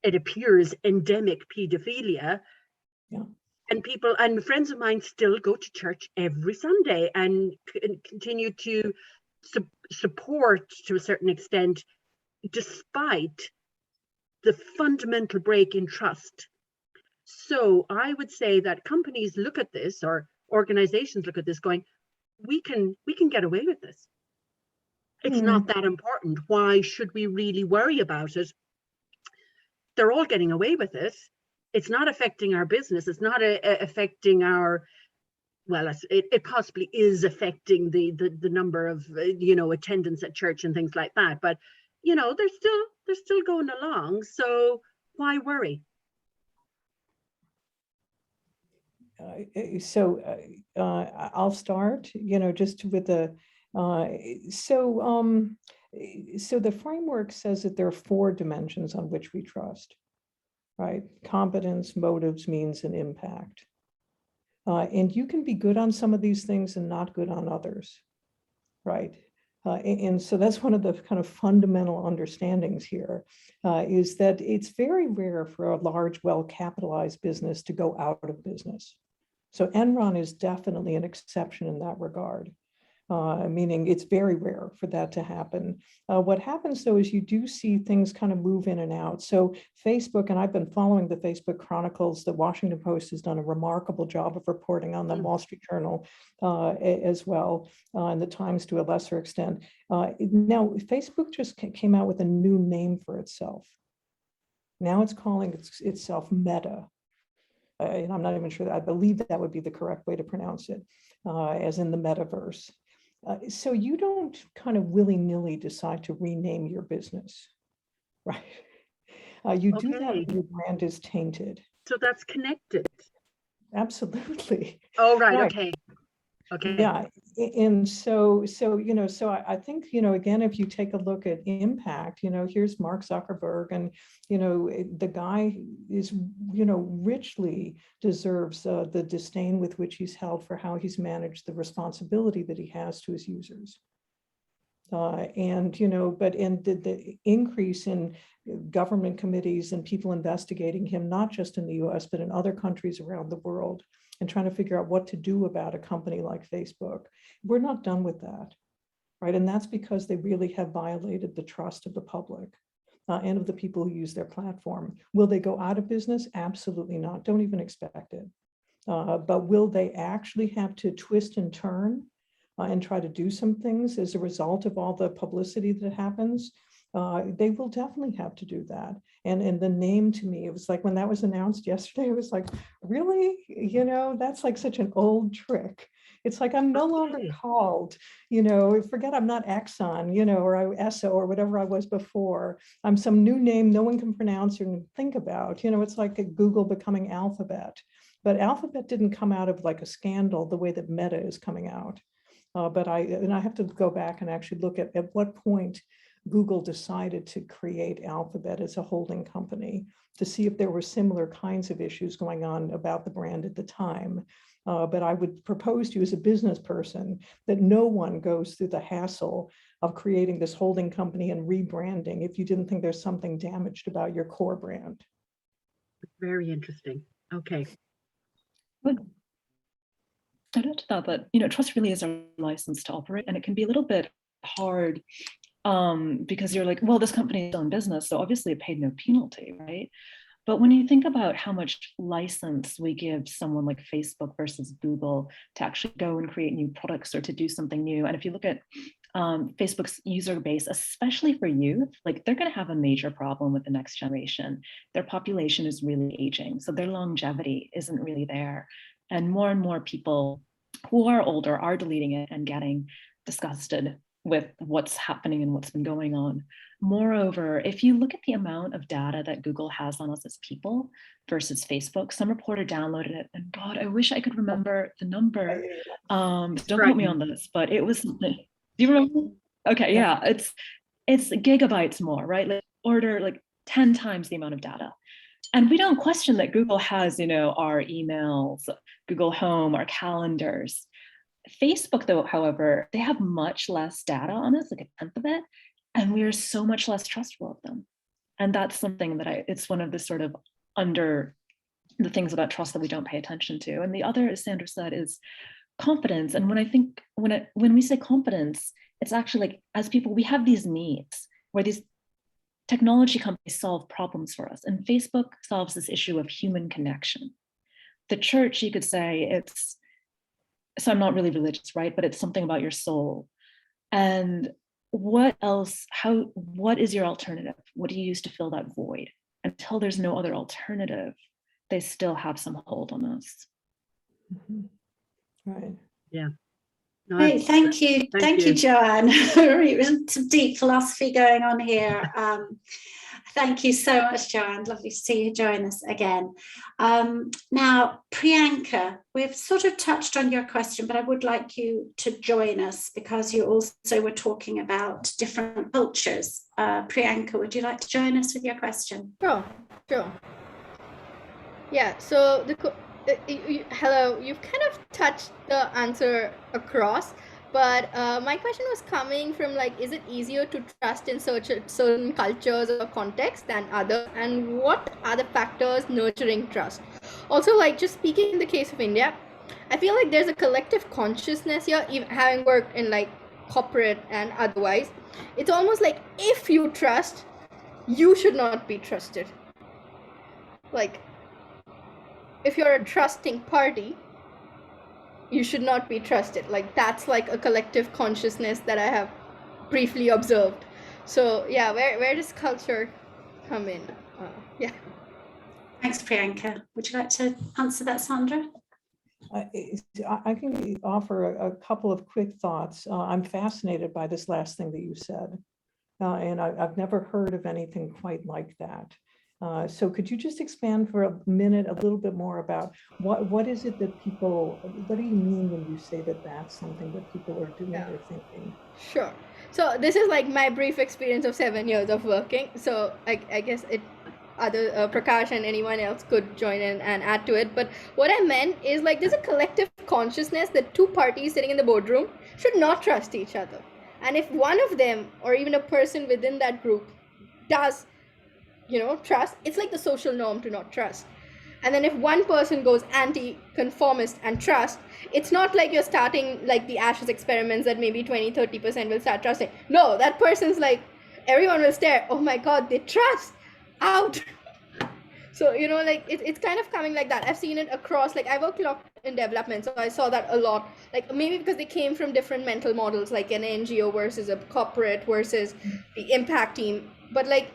it appears endemic pedophilia. Yeah. And people and friends of mine still go to church every Sunday and continue to support to a certain extent, despite the fundamental break in trust. So I would say that companies look at this, or organizations look at this going, we can get away with this. It's not that important. Why should we really worry about it? They're all getting away with it. It's not affecting our business. It's not affecting our, well, it possibly is affecting the number of attendance at church and things like that. But they're still going along. So why worry? I'll start. Just with the so the framework says that there are 4 dimensions on which we trust. Right? Competence, motives, means, and impact. And you can be good on some of these things and not good on others, right? And so that's one of the kind of fundamental understandings here, is that it's very rare for a large, well-capitalized business to go out of business. So Enron is definitely an exception in that regard. Meaning it's very rare for that to happen. What happens though is you do see things kind of move in and out. So Facebook, and I've been following the Facebook Chronicles, the Washington Post has done a remarkable job of reporting on the Wall Street Journal as well, and the Times to a lesser extent. Now, Facebook just came out with a new name for itself. Now it's calling itself Meta. And I'm not even sure that I believe that would be the correct way to pronounce it, as in the metaverse. So you don't kind of willy-nilly decide to rename your business, right? You do that when your brand is tainted. So that's connected. Absolutely. Oh, right. Okay. Okay. Yeah, and so I think, again, if you take a look at impact, here's Mark Zuckerberg, and the guy is, richly deserves the disdain with which he's held for how he's managed the responsibility that he has to his users. And the increase in government committees and people investigating him, not just in the US, but in other countries around the world, and trying to figure out what to do about a company like Facebook. We're not done with that, right? And that's because they really have violated the trust of the public and of the people who use their platform. Will they go out of business? Absolutely not. Don't even expect it. But will they actually have to twist and turn and try to do some things as a result of all the publicity that happens? They will definitely have to do that. And the name, to me, it was like when that was announced yesterday, it was like, really? That's like such an old trick. It's like, I'm no longer called, forget I'm not Exxon, or ESSO or whatever I was before. I'm some new name no one can pronounce or think about. It's like a Google becoming Alphabet. But Alphabet didn't come out of like a scandal the way that Meta is coming out. But I have to go back and actually look at what point Google decided to create Alphabet as a holding company to see if there were similar kinds of issues going on about the brand at the time. But I would propose to you as a business person that no one goes through the hassle of creating this holding company and rebranding if you didn't think there's something damaged about your core brand. Very interesting. Okay. Good. I'd add to that, but trust really is a license to operate, and it can be a little bit hard because you're like, well, this company is still in business, so obviously it paid no penalty, right? But when you think about how much license we give someone like Facebook versus Google to actually go and create new products or to do something new, and if you look at Facebook's user base, especially for youth, like they're going to have a major problem with the next generation. Their population is really aging, so their longevity isn't really there. And more people who are older are deleting it and getting disgusted with what's happening and what's been going on. Moreover, if you look at the amount of data that Google has on us as people versus Facebook, some reporter downloaded it, and God, I wish I could remember the number. Don't quote me on this, but it was something. Do you remember? Okay, yeah, it's gigabytes more, right? Like order like 10 times the amount of data. And we don't question that Google has, our emails, Google Home, our calendars. Facebook, though, however, they have much less data on us, like a tenth of it, and we are so much less trustful of them. And that's something that it's one of the sort of under the things about trust that we don't pay attention to. And the other, as Sandra said, is confidence. And when we say confidence, it's actually like, as people, we have these needs where these technology companies solve problems for us. And Facebook solves this issue of human connection. The church, you could say, so I'm not really religious, right? But it's something about your soul. And what else, what is your alternative? What do you use to fill that void? Until there's no other alternative, they still have some hold on us. Mm-hmm. Right. Yeah. No, Great, thank you. Thank you, Joanne. Some deep philosophy going on here. Thank you so much, Joanne. Lovely to see you join us again. Now, Priyanka, we've sort of touched on your question, but I would like you to join us because you also were talking about different cultures. Priyanka, would you like to join us with your question? Sure. Yeah, so hello, you've kind of touched the answer across, But my question was coming from like, is it easier to trust in certain cultures or contexts than others? And what are the factors nurturing trust? Also, like just speaking in the case of India, I feel like there's a collective consciousness here, even having worked in like corporate and otherwise. It's almost like if you trust, you should not be trusted. Like, if you're a trusting party, you should not be trusted. Like, that's like a collective consciousness that I have briefly observed. So yeah, where does culture come in? Yeah. Thanks, Priyanka. Would you like to answer that, Sandra? I can offer a couple of quick thoughts. I'm fascinated by this last thing that you said. And I've never heard of anything quite like that. So could you just expand for a minute a little bit more about what is it that people, what do you mean when you say that that's something that people are doing or thinking? Sure. So this is like my brief experience of 7 years of working. So I guess other Prakash and anyone else could join in and add to it. But what I meant is like there's a collective consciousness that two parties sitting in the boardroom should not trust each other. And if one of them or even a person within that group does, trust, it's like the social norm to not trust. And then if one person goes anti-conformist and trust, it's not like you're starting like the Ashes experiments that maybe 20-30% will start trusting. No, that person's like, everyone will stare, oh my God, they trust, out. So, like it's kind of coming like that. I've seen it across, like I worked a lot in development, so I saw that a lot. Like maybe because they came from different mental models, like an NGO versus a corporate versus the impact team, but like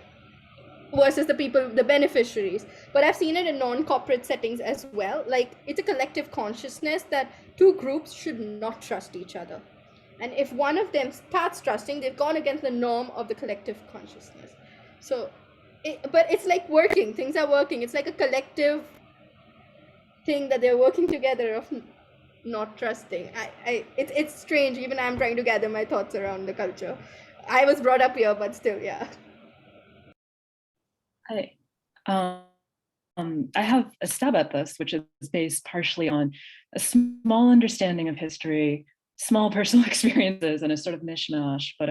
versus the people, the beneficiaries. But I've seen it in non-corporate settings as well. Like it's a collective consciousness that two groups should not trust each other. And if one of them starts trusting, they've gone against the norm of the collective consciousness. So, but it's like working, things are working. It's like a collective thing that they're working together of not trusting. It's strange. Even I'm trying to gather my thoughts around the culture. I was brought up here, but still, yeah. I have a stab at this, which is based partially on a small understanding of history, small personal experiences, and a sort of mishmash, but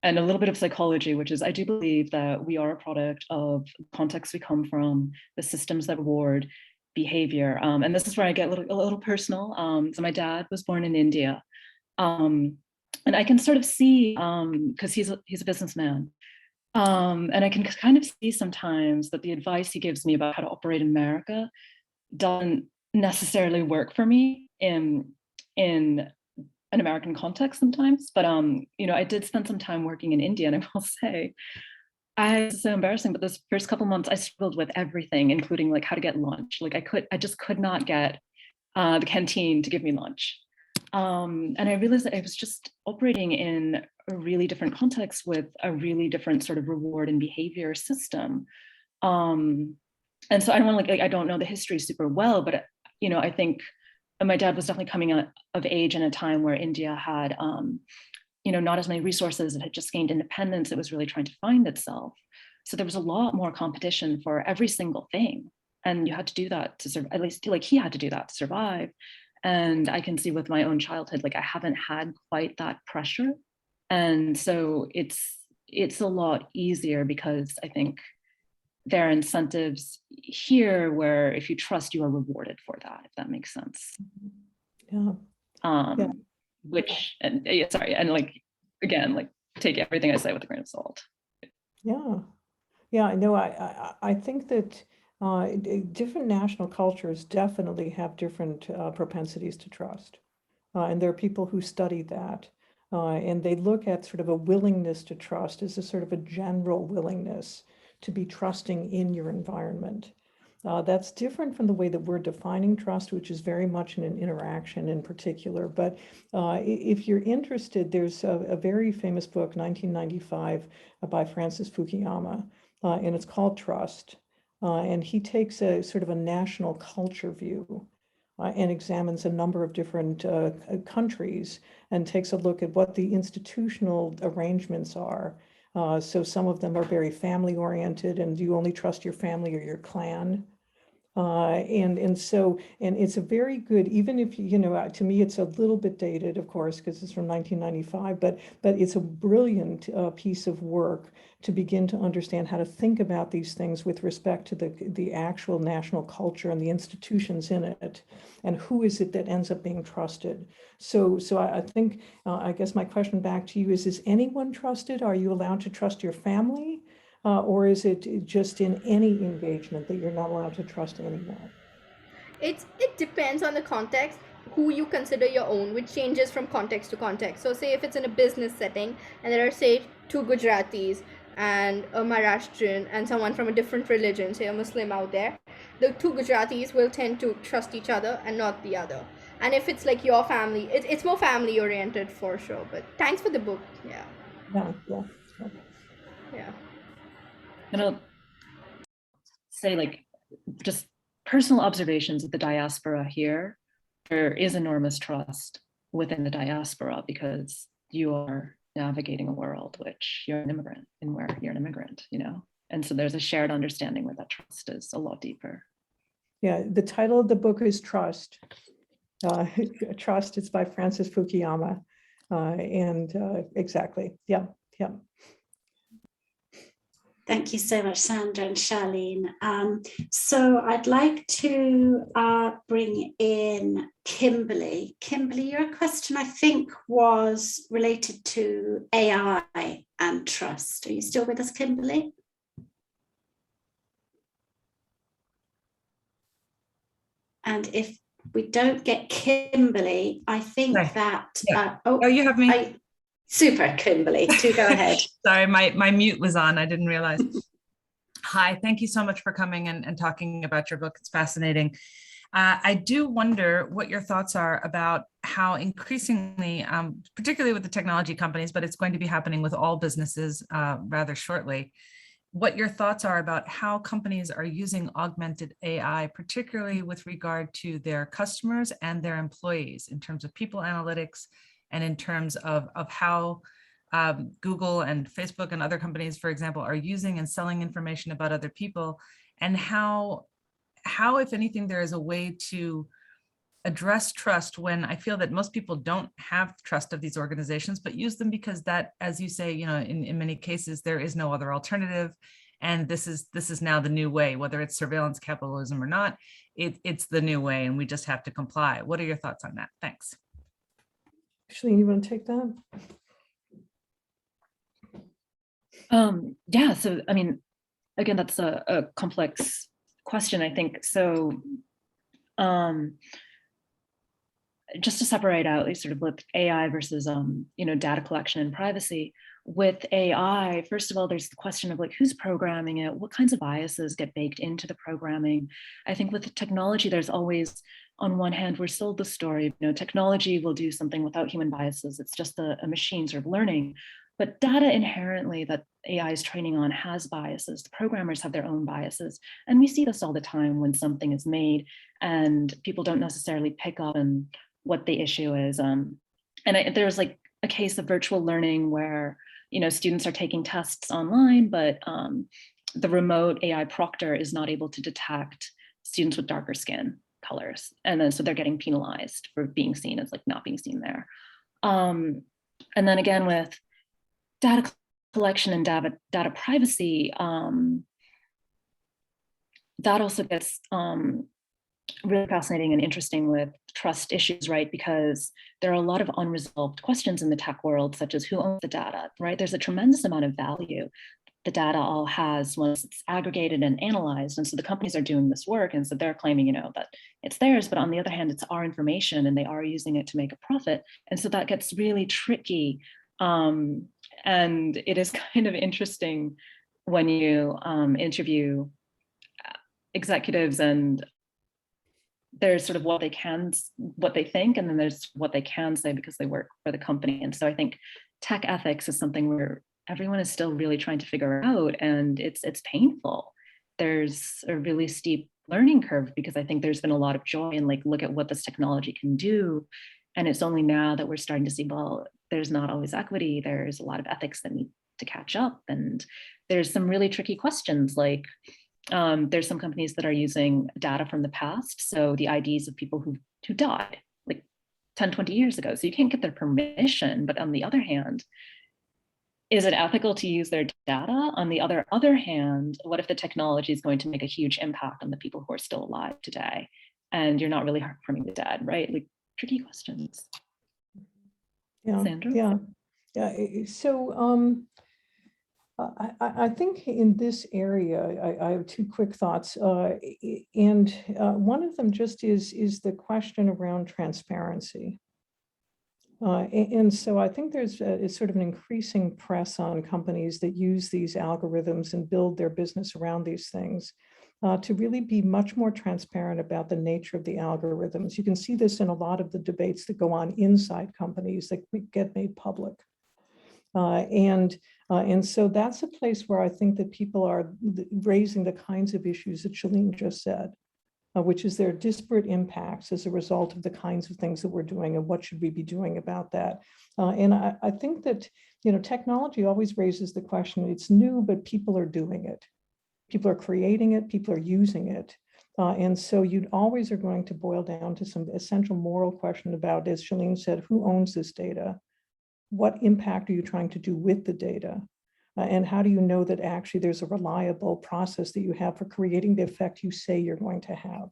and a little bit of psychology, which is I do believe that we are a product of the context we come from, the systems that reward behavior. And this is where I get a little personal. So my dad was born in India, and I can sort of see, because he's a businessman. And I can kind of see sometimes that the advice he gives me about how to operate in America doesn't necessarily work for me in an American context sometimes. But I did spend some time working in India, and I will say, it's so embarrassing, but those first couple months I struggled with everything, including like how to get lunch. Like I just could not get the canteen to give me lunch. And I realized that I was just operating in a really different context with a really different sort of reward and behavior system. And so I don't want to like I don't know the history super well, but I think my dad was definitely coming of age in a time where India had not as many resources. It had just gained independence. It was really trying to find itself. So there was a lot more competition for every single thing. And you had to do that to survive, at least like he had to do that to survive. And I can see with my own childhood, like I haven't had quite that pressure. And so it's a lot easier because I think there are incentives here where if you trust, you are rewarded for that, if that makes sense. Yeah. Which, and sorry, and like, again, like take everything I say with a grain of salt. Yeah. Yeah, no, I think that different national cultures definitely have different propensities to trust. And there are people who study that. And they look at sort of a willingness to trust as a sort of a general willingness to be trusting in your environment. That's different from the way that we're defining trust, which is very much in an interaction in particular. But if you're interested, there's a very famous book, 1995, by Francis Fukuyama, and it's called Trust. And he takes a sort of a national culture view and examines a number of different countries and takes a look at what the institutional arrangements are. So some of them are very family oriented and you only trust your family or your clan. And it's a very good, even if, to me, it's a little bit dated, of course, because it's from 1995, but it's a brilliant piece of work to begin to understand how to think about these things with respect to the actual national culture and the institutions in it, and who is it that ends up being trusted. So I think, I guess my question back to you is anyone trusted? Are you allowed to trust your family? Or is it just in any engagement that you're not allowed to trust anyone? It depends on the context, who you consider your own, which changes from context to context. So say if it's in a business setting and there are, say, two Gujaratis and a Maharashtrian and someone from a different religion, say a Muslim out there, the two Gujaratis will tend to trust each other and not the other. And if it's like your family, it's more family oriented for sure. But thanks for the book. Yeah. Yeah. And I'll say, like, just personal observations of the diaspora here. There is enormous trust within the diaspora because you are navigating a world which you're an immigrant and where you're an immigrant, and so there's a shared understanding where that trust is a lot deeper. Yeah, the title of the book is Trust. Trust. It's by Francis Fukuyama, and exactly, yeah. Thank you so much, Sandra and Charlene. So I'd like to bring in Kimberly. Kimberly, your question, I think, was related to AI and trust. Are you still with us, Kimberly? And if we don't get Kimberly, I think that... Yeah. Oh, you have me? Super, Kimberly, do go ahead. Sorry, my mute was on. I didn't realize. Hi, thank you so much for coming and talking about your book. It's fascinating. I do wonder what your thoughts are about how increasingly, particularly with the technology companies, but it's going to be happening with all businesses rather shortly, what your thoughts are about how companies are using augmented AI, particularly with regard to their customers and their employees in terms of people analytics, and in terms of how Google and Facebook and other companies, for example, are using and selling information about other people, and how, if anything, there is a way to address trust when I feel that most people don't have trust of these organizations, but use them because that, as you say, in many cases, there is no other alternative. And this is now the new way, whether it's surveillance capitalism or not, it's the new way, and we just have to comply. What are your thoughts on that? Thanks. Shalene, you want to take that? Yeah, so I mean, again, that's a complex question, I think. So just to separate out sort of with AI versus data collection and privacy. With AI, first of all, there's the question of like who's programming it, what kinds of biases get baked into the programming. I think with the technology, there's always, on one hand, we're sold the story, technology will do something without human biases. It's just a machine sort of learning. But data inherently that AI is training on has biases. The programmers have their own biases. And we see this all the time when something is made and people don't necessarily pick up on what the issue is. There's like a case of virtual learning where students are taking tests online, but the remote AI proctor is not able to detect students with darker skin colors. And then so they're getting penalized for being seen as like not being seen there. And then again with data collection and data privacy, that also gets really fascinating and interesting with trust issues, right? Because there are a lot of unresolved questions in the tech world, such as who owns the data, right? There's a tremendous amount of value the data all has once it's aggregated and analyzed. And so the companies are doing this work. And so they're claiming, that it's theirs, but on the other hand, it's our information and they are using it to make a profit. And so that gets really tricky. And it is kind of interesting when you interview executives, and there's sort of what they think, and then there's what they can say because they work for the company. And so I think tech ethics is something where everyone is still really trying to figure out, and it's painful. There's a really steep learning curve because I think there's been a lot of joy in like, look at what this technology can do. And it's only now that we're starting to see, well, there's not always equity. There's a lot of ethics that need to catch up. And there's some really tricky questions like, There's some companies that are using data from the past. So the IDs of people who died like 10, 20 years ago. So you can't get their permission. But on the other hand, is it ethical to use their data? On the other hand, what if the technology is going to make a huge impact on the people who are still alive today? And you're not really harming the dead, right? Like tricky questions. Yeah, Sandra? yeah. So I think in this area, I have two quick thoughts. And one of them just is the question around transparency. And so I think there's it's sort of an increasing press on companies that use these algorithms and build their business around these things to really be much more transparent about the nature of the algorithms. You can see this in a lot of the debates that go on inside companies that get made public. And so that's a place where I think that people are raising the kinds of issues that Shalene just said, which is their disparate impacts as a result of the kinds of things that we're doing and what should we be doing about that. And I think that, technology always raises the question, it's new, but people are doing it. People are creating it, people are using it. And so you always are going to boil down to some essential moral question about, as Shalene said, who owns this data? What impact are you trying to do with the data? And how do you know that actually there's a reliable process that you have for creating the effect you say you're going to have?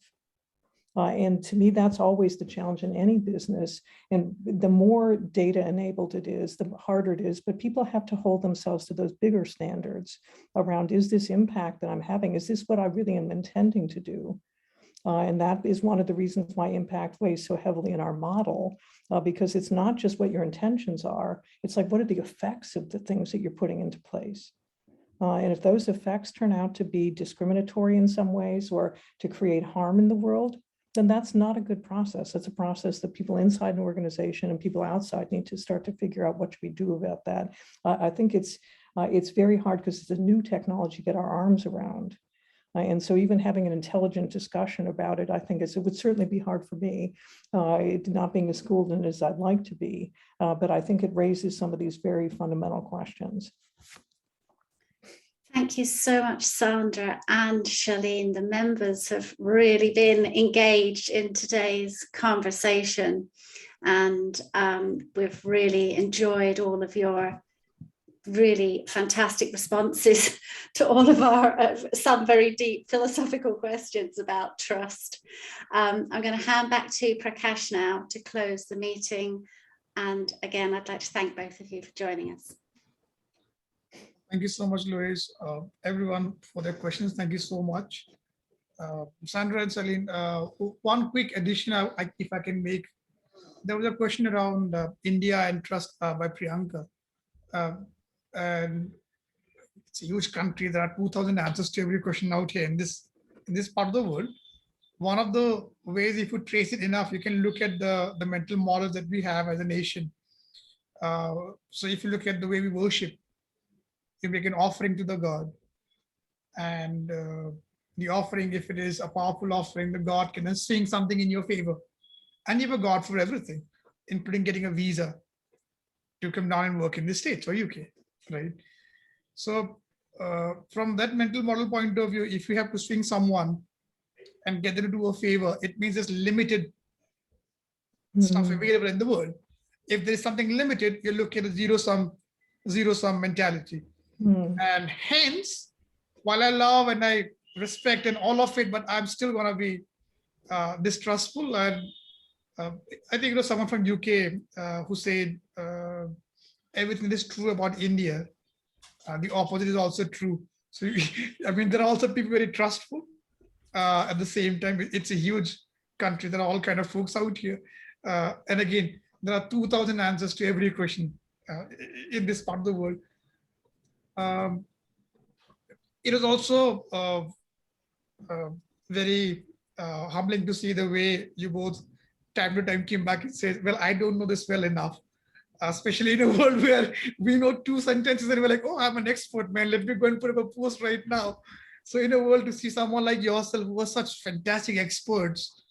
And to me, that's always the challenge in any business. And the more data enabled it is, the harder it is. But people have to hold themselves to those bigger standards around, is this impact that I'm having? Is this what I really am intending to do? And that is one of the reasons why impact weighs so heavily in our model, because it's not just what your intentions are, it's like, what are the effects of the things that you're putting into place? And if those effects turn out to be discriminatory in some ways or to create harm in the world, then that's not a good process. That's a process that people inside an organization and people outside need to start to figure out what should we do about that. I think it's very hard because it's a new technology to get our arms around. And so even having an intelligent discussion about it, I think it would certainly be hard for me, not being as schooled in as I'd like to be, but I think it raises some of these very fundamental questions. Thank you so much, Sandra and Shalene. The members have really been engaged in today's conversation, and we've really enjoyed all of your really fantastic responses to all of our some very deep philosophical questions about trust. I'm going to hand back to Prakash now to close the meeting. And again, I'd like to thank both of you for joining us. Thank you so much, Louise. Everyone for their questions. Thank you so much. Sandra and Shalene, one quick addition, if I can make. There was a question around India and trust by Priyanka. And it's a huge country. There are 2,000 answers to every question out here in this part of the world. One of the ways, if you trace it enough, you can look at the mental models that we have as a nation. So if you look at the way we worship, you make an offering to the god, and the offering, if it is a powerful offering, the god can then sing something in your favor, and you have a god for everything, including getting a visa to come down and work in the States or UK, right? So from that mental model point of view, if you have to swing someone and get them to do a favor, it means there's limited stuff available in the world. If there is something limited, you look at a zero-sum mentality. And hence, while I love and I respect and all of it, but I'm still going to be distrustful. And I think it was someone from UK who said everything is true about India. The opposite is also true. So, I mean, there are also people very trustful. At the same time, it's a huge country. There are all kind of folks out here. And again, there are 2,000 answers to every question in this part of the world. It is also very humbling to see the way you both time to time came back and said, well, I don't know this well enough, especially in a world where we know 2 sentences and we're like, oh, I'm an expert, man. Let me go and put up a post right now. So in a world to see someone like yourself who was such fantastic experts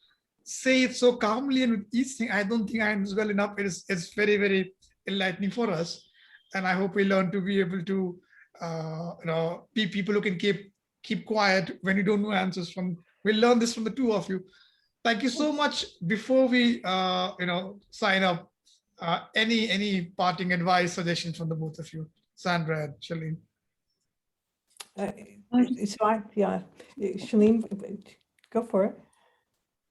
say it so calmly and with each thing, I don't think I'm well enough. It's very, very enlightening for us. And I hope we learn to be able to be people who can keep keep quiet when you don't know answers from. We'll learn this from the two of you. Thank you so much. Before we sign up, any parting advice, suggestions from the both of you, Sandra and Shalene? Shalene, go for it.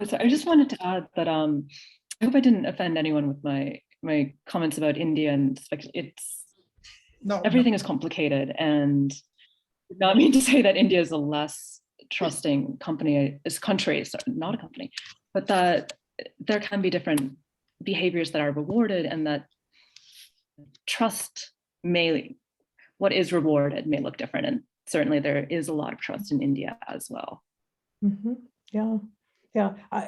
So I just wanted to add that I hope I didn't offend anyone with my comments about India, and everything is complicated, and I did not mean to say that India is a less trusting country, not a company, but that there can be different behaviors that are rewarded, and that what is rewarded may look different, and certainly there is a lot of trust in India as well. Mm-hmm. Yeah.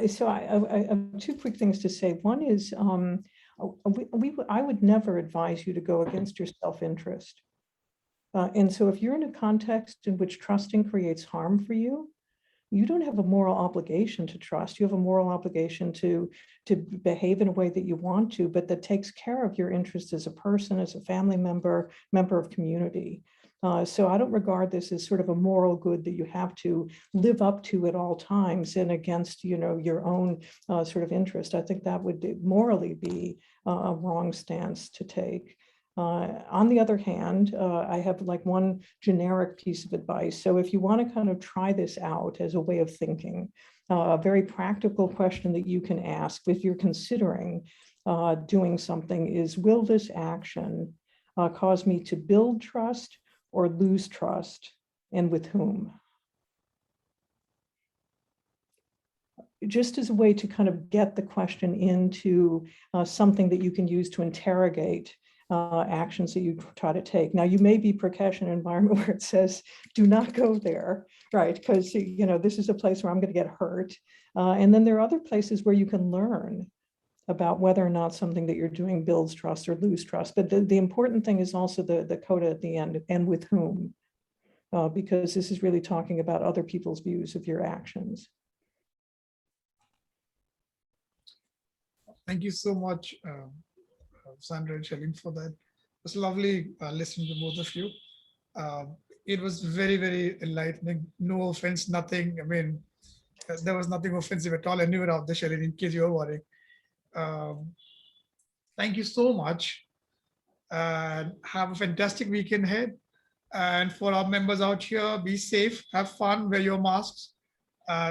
So I have two quick things to say. One is I would never advise you to go against your self-interest. And so if you're in a context in which trusting creates harm for you, you don't have a moral obligation to trust. You have a moral obligation to behave in a way that you want to, but that takes care of your interests as a person, as a family member of community. So I don't regard this as sort of a moral good that you have to live up to at all times and against, your own sort of interest. I think that would morally be a wrong stance to take. On the other hand, I have like one generic piece of advice. So if you want to kind of try this out as a way of thinking, a very practical question that you can ask if you're considering doing something is, will this action cause me to build trust or lose trust, and with whom? Just as a way to kind of get the question into something that you can use to interrogate actions that you try to take. Now, you may be Prakash in an environment where it says, do not go there, right? Because, this is a place where I'm going to get hurt. And then there are other places where you can learn about whether or not something that you're doing builds trust or lose trust. But the important thing is also the coda at the end, and with whom, because this is really talking about other people's views of your actions. Thank you so much, Sandra and Shalene, for that. It was lovely listening to both of you. It was very, very enlightening. No offense, nothing. I mean, there was nothing offensive at all anywhere out there, Shalene, in case you were worrying. Thank you so much, and have a fantastic weekend ahead. And for our members out here, be safe, have fun, wear your masks,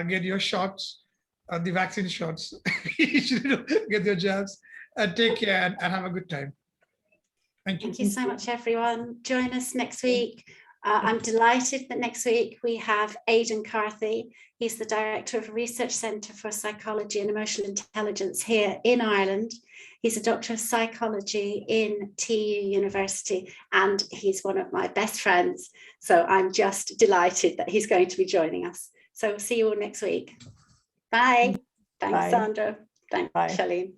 get your shots, the vaccine shots, get your jabs, and take care and have a good time. Thank you. Thank you so much, everyone. Join us next week. I'm delighted that next week we have Aidan Carthy. He's the Director of Research Centre for Psychology and Emotional Intelligence here in Ireland. He's a Doctor of Psychology in TU University, and he's one of my best friends. So I'm just delighted that he's going to be joining us. So see you all next week. Bye. Thanks, Bye. Sandra. Thanks, Bye. Shalene.